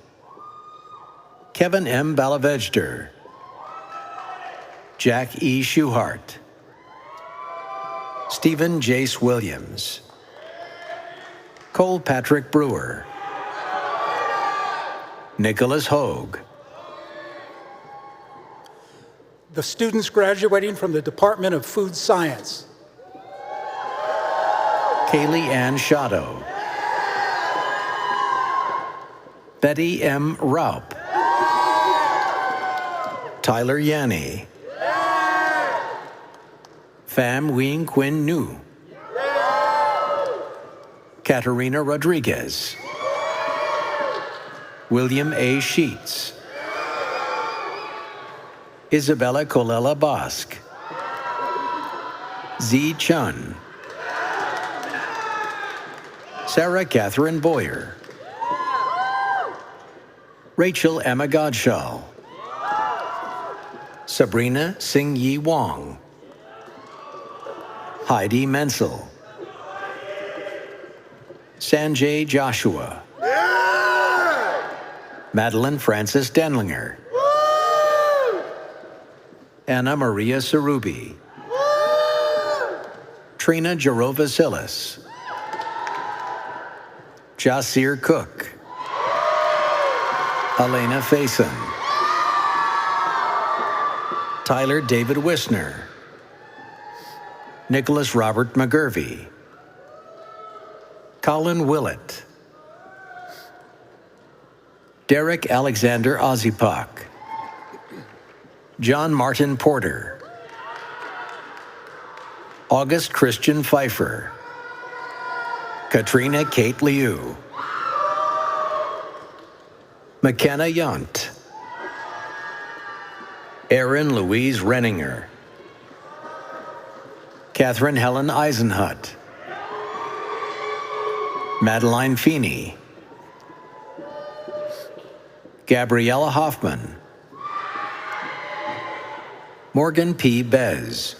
[SPEAKER 10] Kevin M. Balavejder, Jack E. Schuhart, Stephen Jace Williams, Cole Patrick Brewer, Nicholas Hogue,
[SPEAKER 9] The students graduating from the Department of Food Science:
[SPEAKER 10] Kaylee Ann Shotto, Betty M. Raup, Tyler Yanni, Pham Nguyen Quinn Nu, Katerina Rodriguez, William A. Sheets, Isabella Colella Bosk, Z. Chun, Sarah Catherine Boyer, Rachel Emma Godshall, Sabrina Sing Yi Wong, Heidi Menzel, Sanjay Joshua, Madeline Frances Denlinger, Anna Maria Sarubi, Trina Jarova-Silas, Jasir Cook, Elena Faison, Tyler David Wisner, Nicholas Robert McGurvey, Colin Willett, Derek Alexander Ozipak, John Martin Porter, August Christian Pfeiffer, Katrina Kate Liu, McKenna Yunt, Erin Louise Renninger, Catherine Helen Eisenhut, Madeline Feeney, Gabriella Hoffman, Morgan P. Bez,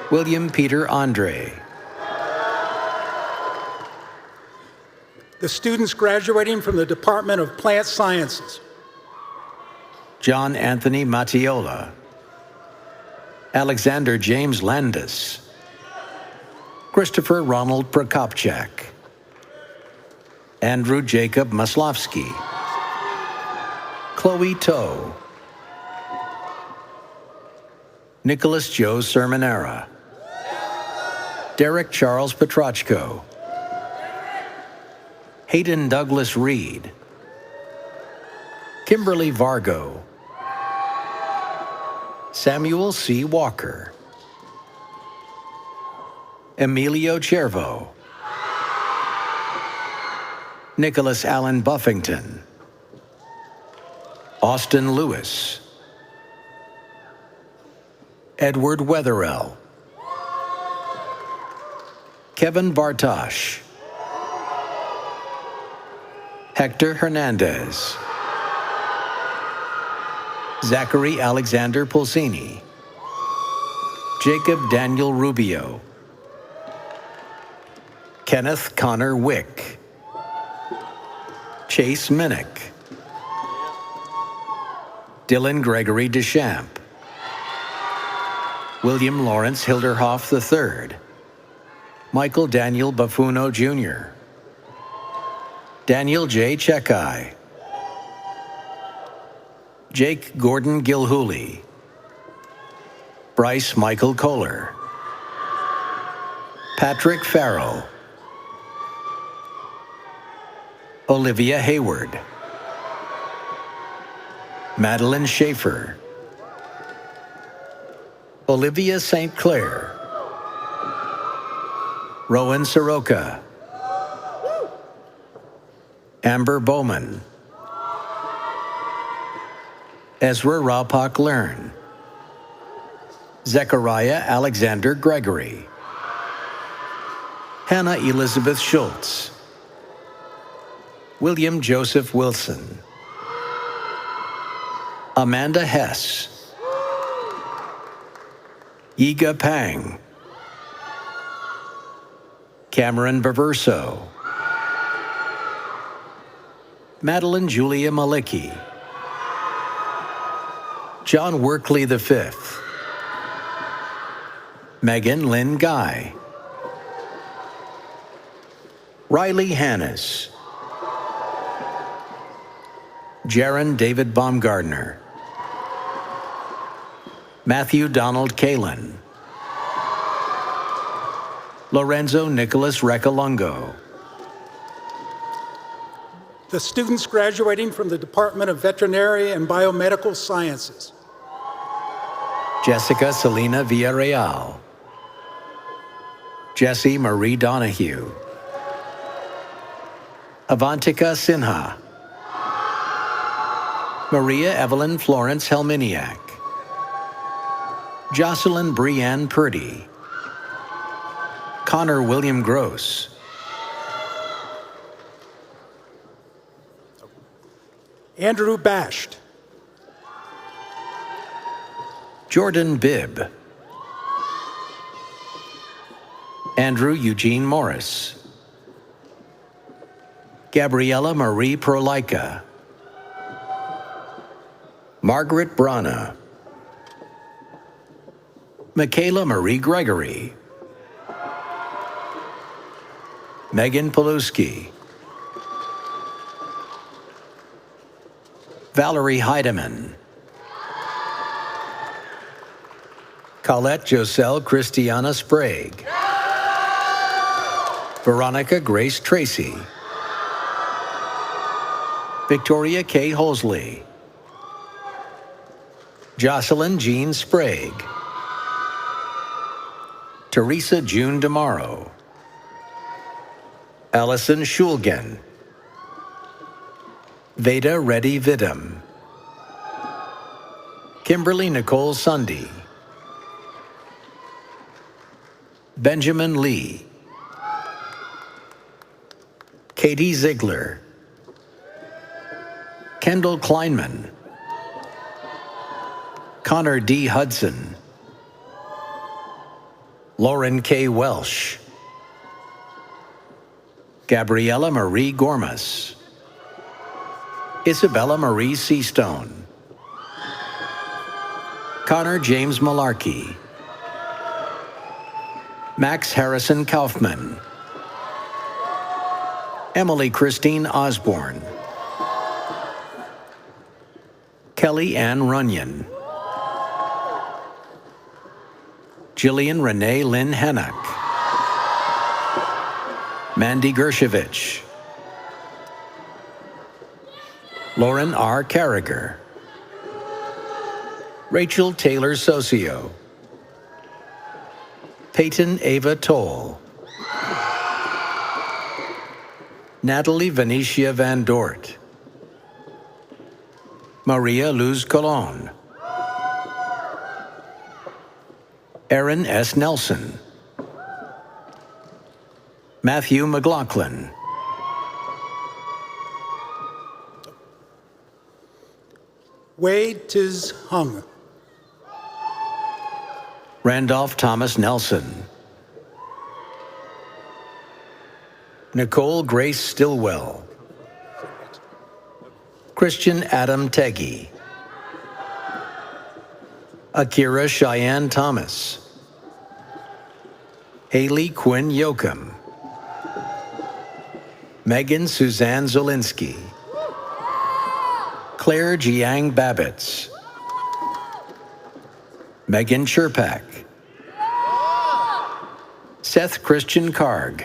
[SPEAKER 10] William Peter Andre,
[SPEAKER 9] The students graduating from the Department of Plant Sciences:
[SPEAKER 10] John Anthony Matiola, Alexander James Landis, Christopher Ronald Prokopchak, Andrew Jacob Maslowski, Chloe Toe, Nicholas Joe Sermonera, Derek Charles Petrachko, Hayden Douglas Reed, Kimberly Vargo, Samuel C. Walker, Emilio Cervo, Nicholas Allen Buffington, Austin Lewis, Edward Wetherell, Kevin Bartosh, Hector Hernandez, Zachary Alexander Pulsini, Jacob Daniel Rubio, Kenneth Connor Wick, Chase Minnick, Dylan Gregory Deschamps, William Lawrence Hilderhoff III, Michael Daniel Buffuno Jr., Daniel J. Chekai, Jake Gordon Gilhooly, Bryce Michael Kohler, Patrick Farrell, Olivia Hayward, Madeline Schaefer, Olivia St. Clair, Rowan Soroka, Amber Bowman, Ezra Raupak Learn, Zechariah Alexander Gregory, Hannah Elizabeth Schultz, William Joseph Wilson, Amanda Hess, Yiga Pang, Cameron Baverso, Madeline Julia Malicki, John Workley V, Megan Lynn Guy, Riley Hannes, Jaron David Baumgardner, Matthew Donald Kalin, Lorenzo Nicholas Recalungo,
[SPEAKER 9] The students graduating from the Department of Veterinary and Biomedical Sciences.
[SPEAKER 10] Jessica Selena Villarreal, Jessie Marie Donahue, Avantika Sinha, Maria Evelyn Florence Helminiak, Jocelyn Brianne Purdy, Connor William Gross,
[SPEAKER 9] Andrew Basht,
[SPEAKER 10] Jordan Bibb, Andrew Eugene Morris, Gabriella Marie Prolaika, Margaret Brana, Michaela Marie Gregory, Megan Paluski, Valerie Heidemann, Colette Joselle Christiana Sprague, Veronica Grace Tracy, Victoria K. Hosley, Jocelyn Jean Sprague, Teresa June DeMauro, Allison Schulgen, Veda Reddy Vidam, Kimberly Nicole Sundy, Benjamin Lee, Katie Ziegler, Kendall Kleinman, Connor D. Hudson, Lauren K. Welsh, Gabriella Marie Gormas, Isabella Marie Seastone, Connor James Malarkey, Max Harrison Kaufman, Emily Christine Osborne, Kelly Ann Runyon, Jillian Renee Lynn Hennock, Mandy Gershevich, Lauren R. Carriger, Rachel Taylor Socio, Peyton Ava Toll, Natalie Venetia Van Dort, Maria Luz Colon, Aaron S. Nelson, Matthew McLaughlin,
[SPEAKER 9] Wade Tiz Hung,
[SPEAKER 10] Randolph Thomas Nelson, Nicole Grace Stillwell, Christian Adam Teggy, Akira Cheyenne Thomas, Haley Quinn Yoakum, Megan Suzanne Zolinsky, Claire Jiang Babbitts, Megan Cherpak, Seth Christian Karg,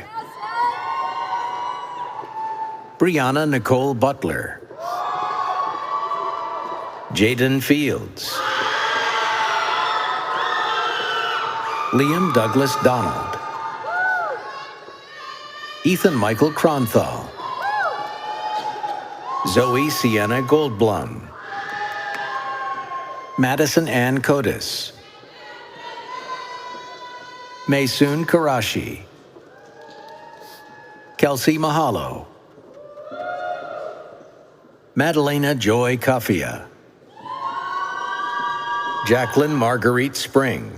[SPEAKER 10] Brianna Nicole Butler, Jaden Fields, Liam Douglas Donald, Ethan Michael Kronthal, Zoe Sienna Goldblum, Madison Ann Kodis, Maysoon Karashi, Kelsey Mahalo, Madalena Joy Kafia, Jacqueline Marguerite Spring,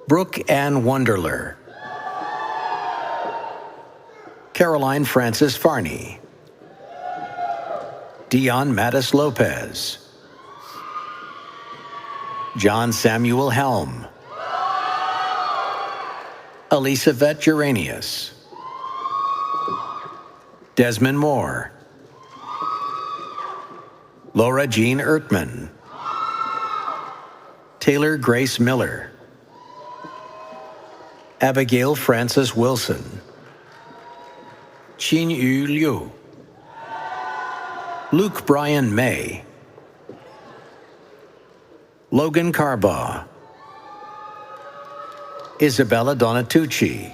[SPEAKER 10] Brooke Ann Wunderler, Caroline Francis Farney, Dion Mattis Lopez, John Samuel Helm, Elisabeth Uranius, Desmond Moore, Laura Jean Ertman, Taylor Grace Miller, Abigail Frances Wilson, Xin Yu Liu, Luke Brian May, Logan Carbaugh, Isabella Donatucci,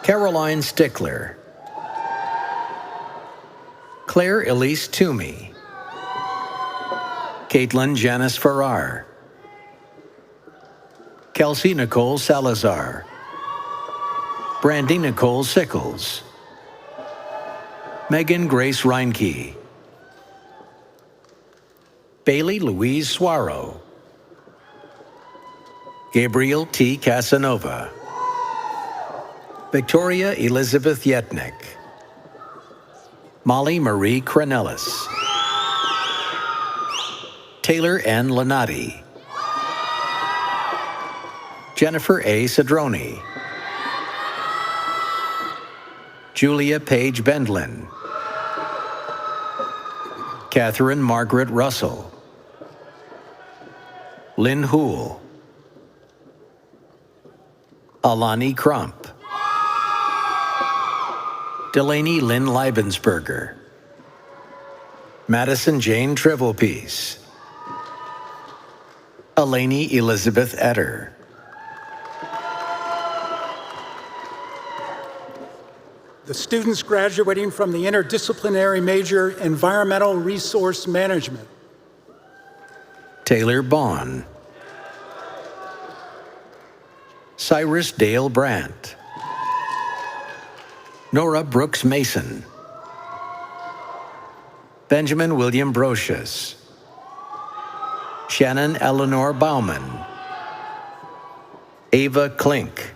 [SPEAKER 10] Caroline Stickler, Claire Elise Toomey, Caitlin Janice Farrar, Kelsey Nicole Salazar, Brandy Nicole Sickles, Megan Grace Reinke, Bailey Louise Suaro, Gabriel T. Casanova, Victoria Elizabeth Yetnick, Molly Marie Cranellis, Taylor N. Lanati, Jennifer A. Cedroni, Julia Page Bendlin, Catherine Margaret Russell, Lynn Houle, Alani Crump, Delaney Lynn Leibensberger, Madison Jane Trivelpiece, Eleni Elizabeth Etter,
[SPEAKER 9] The students graduating from the interdisciplinary major Environmental Resource Management.
[SPEAKER 10] Taylor Bond, Cyrus Dale Brandt, Nora Brooks Mason, Benjamin William Brocious, Shannon Eleanor Bauman, Ava Klink,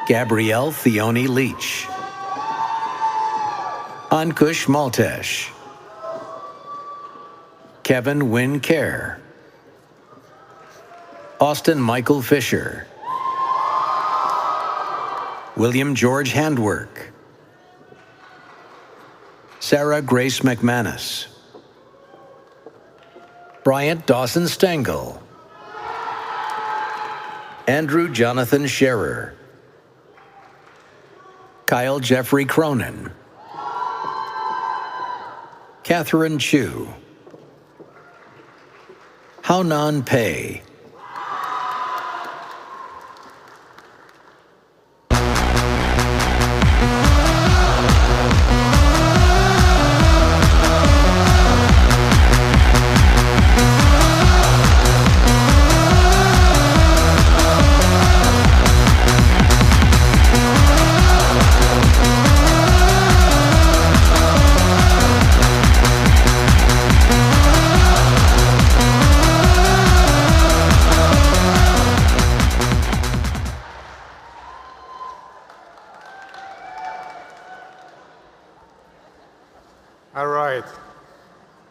[SPEAKER 10] Gabrielle Theoni Leach, Ankush Maltesh, Kevin Wynn Kerr, Austin Michael Fisher, William George Handwork, Sarah Grace McManus, Bryant Dawson Stengel, Andrew Jonathan Scherer, Kyle Jeffrey Cronin, Catherine Chu, Haunan Pei,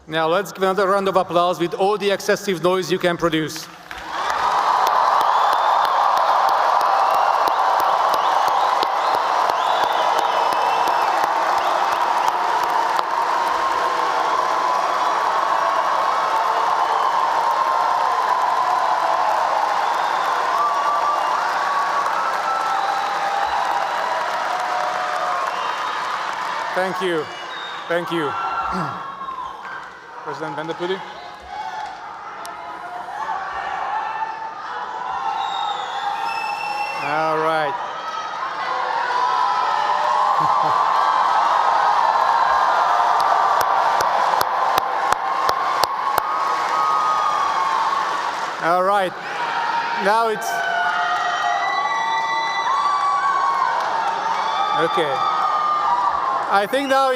[SPEAKER 2] Now let's give another round of applause with all the excessive noise you can produce. Thank you. Thank you. President Bendapudi. All right. All right. Now it's okay. I think now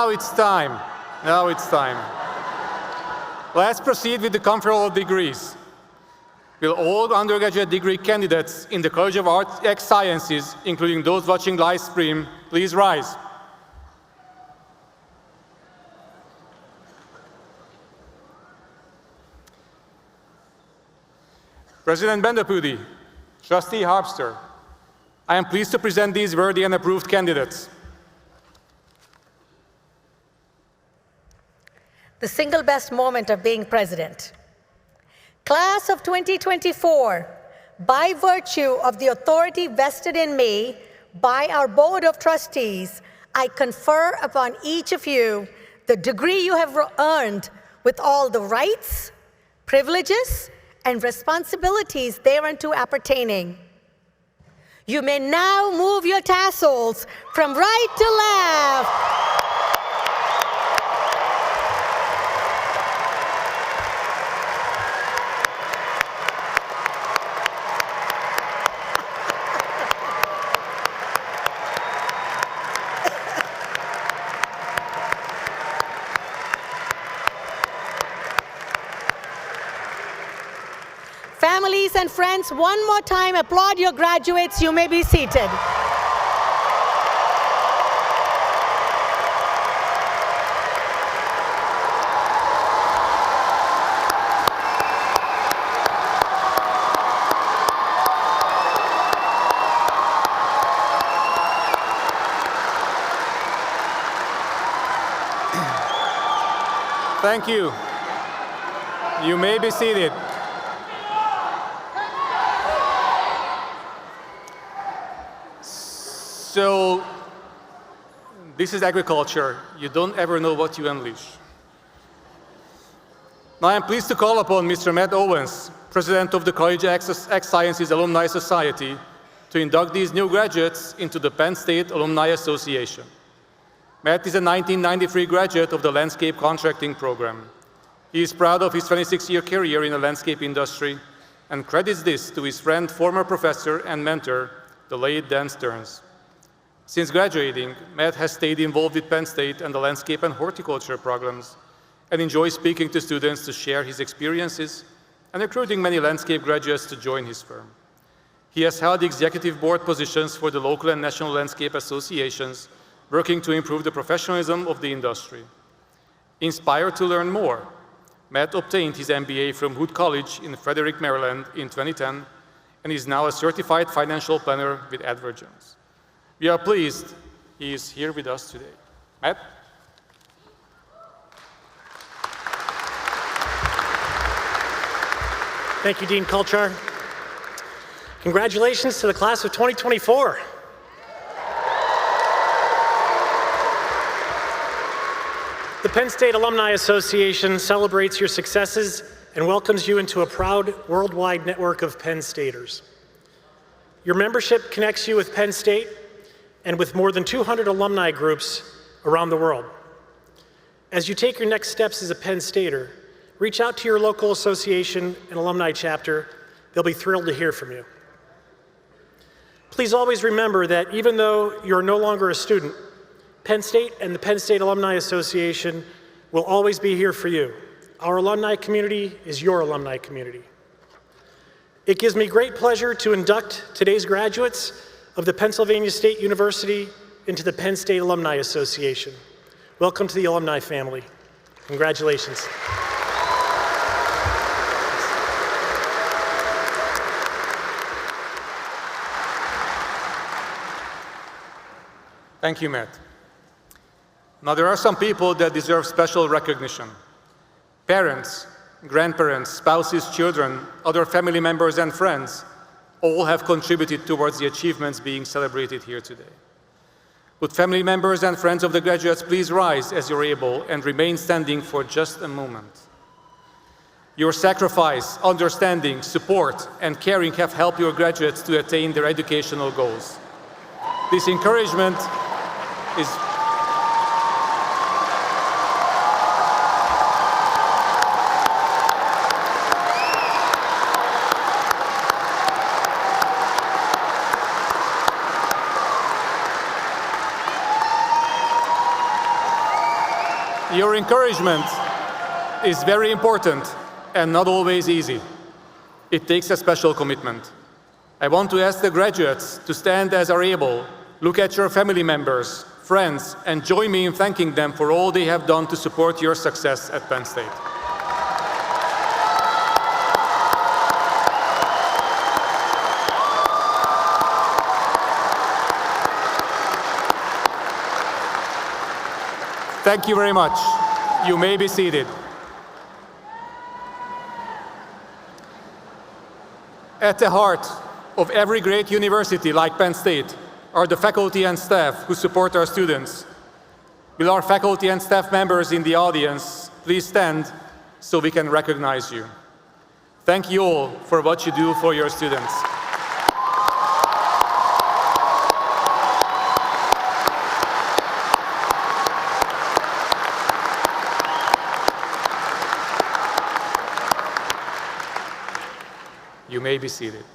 [SPEAKER 2] it's time. Now it's time. Let's proceed with the conferral of degrees. Will all undergraduate degree candidates in the College of Arts and Sciences, including those watching live stream, please rise. President Bendapudi, Trustee Harpster, I am pleased to present these worthy and approved candidates.
[SPEAKER 4] The single best moment of being president. Class of 2024, by virtue of the authority vested in me by our Board of Trustees, I confer upon each of you the degree you have earned with all the rights, privileges, and responsibilities thereunto appertaining. You may now move your tassels from right to left. Families and friends, one more time, applaud your graduates. You may be seated.
[SPEAKER 2] Thank you. You may be seated. So, this is agriculture. You don't ever know what you unleash. Now I'm pleased to call upon Mr. Matt Owens, President of the College of Ag Sciences Alumni Society, to induct these new graduates into the Penn State Alumni Association. Matt is a 1993 graduate of the Landscape Contracting Program. He is proud of his 26-year career in the landscape industry and credits this to his friend, former professor and mentor, the late Dan Stearns. Since graduating, Matt has stayed involved with Penn State and the landscape and horticulture programs and enjoys speaking to students to share his experiences and recruiting many landscape graduates to join his firm. He has held executive board positions for the local and national landscape associations, working to improve the professionalism of the industry. Inspired to learn more, Matt obtained his MBA from Hood College in Frederick, Maryland in 2010 and is now a certified financial planner with Edward Jones. We are pleased he is here with us today. Matt?
[SPEAKER 11] Thank you, Dean Kulchar. Congratulations to the class of 2024. The Penn State Alumni Association celebrates your successes and welcomes you into a proud worldwide network of Penn Staters. Your membership connects you with Penn State and with more than 200 alumni groups around the world. As you take your next steps as a Penn Stater, reach out to your local association and alumni chapter. They'll be thrilled to hear from you. Please always remember that even though you're no longer a student, Penn State and the Penn State Alumni Association will always be here for you. Our alumni community is your alumni community. It gives me great pleasure to induct today's graduates of the Pennsylvania State University into the Penn State Alumni Association. Welcome to the alumni family. Congratulations.
[SPEAKER 2] Thank you, Matt. Now, there are some people that deserve special recognition. Parents, grandparents, spouses, children, other family members, and friends all have contributed towards the achievements being celebrated here today. Would family members and friends of the graduates please rise as you're able and remain standing for just a moment. Your sacrifice, understanding, support, and caring have helped your graduates to attain their educational goals. This encouragement is Your encouragement is very important and not always easy. It takes a special commitment. I want to ask the graduates to stand as are able, look at your family members, friends, and join me in thanking them for all they have done to support your success at Penn State. Thank you very much. You may be seated. At the heart of every great university like Penn State are the faculty and staff who support our students. Will our faculty and staff members in the audience please stand so we can recognize you? Thank you all for what you do for your students. You may be seated.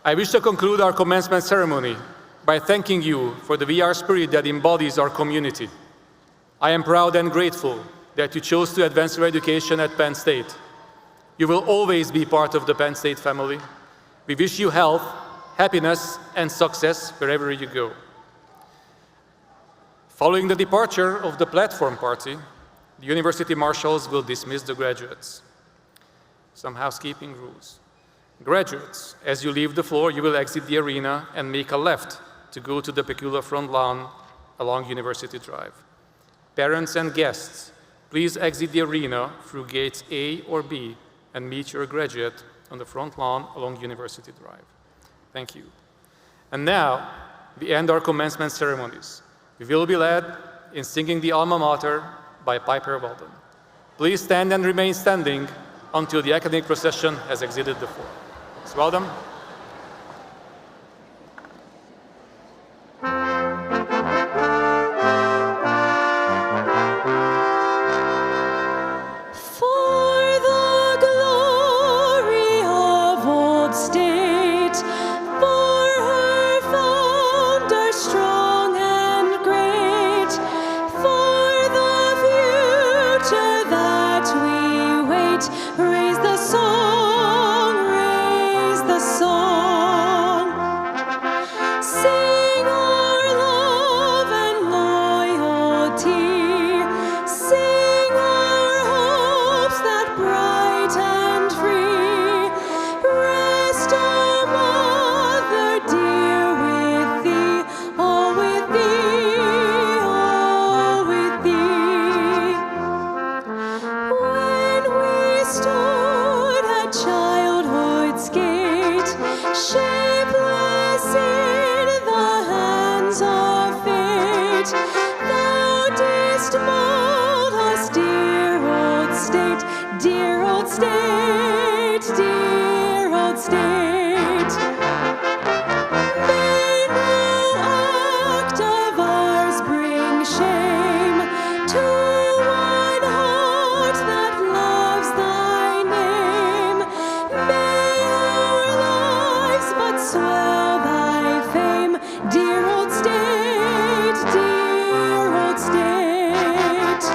[SPEAKER 2] I wish to conclude our commencement ceremony by thanking you for the VR spirit that embodies our community. I am proud and grateful that you chose to advance your education at Penn State. You will always be part of the Penn State family. We wish you health, happiness, and success wherever you go. Following the departure of the platform party, the university marshals will dismiss the graduates. Some housekeeping rules. Graduates, as you leave the floor, you will exit the arena and make a left to go to the peculiar front lawn along University Drive. Parents and guests, please exit the arena through gates A or B and meet your graduate on the front lawn along University Drive. Thank you. And now, we end our commencement ceremonies. We will be led in singing the Alma Mater by Piper Weldon. Please stand and remain standing until the academic procession has exited the floor. Ms. Weldon.
[SPEAKER 3] Raise the song, raise the song. Sing our love and loyalty. Sing our hopes that bright and free. Rest, our mother dear, with thee, all with thee, all with thee. When we stood at childhood's gate, shapeless in the hands of fate, thou didst mold us, dear old state, dear old state, dear old state. May no act of ours bring shame to one heart that loves thy name. May our lives but swell thy fame, dear old state, dear old state.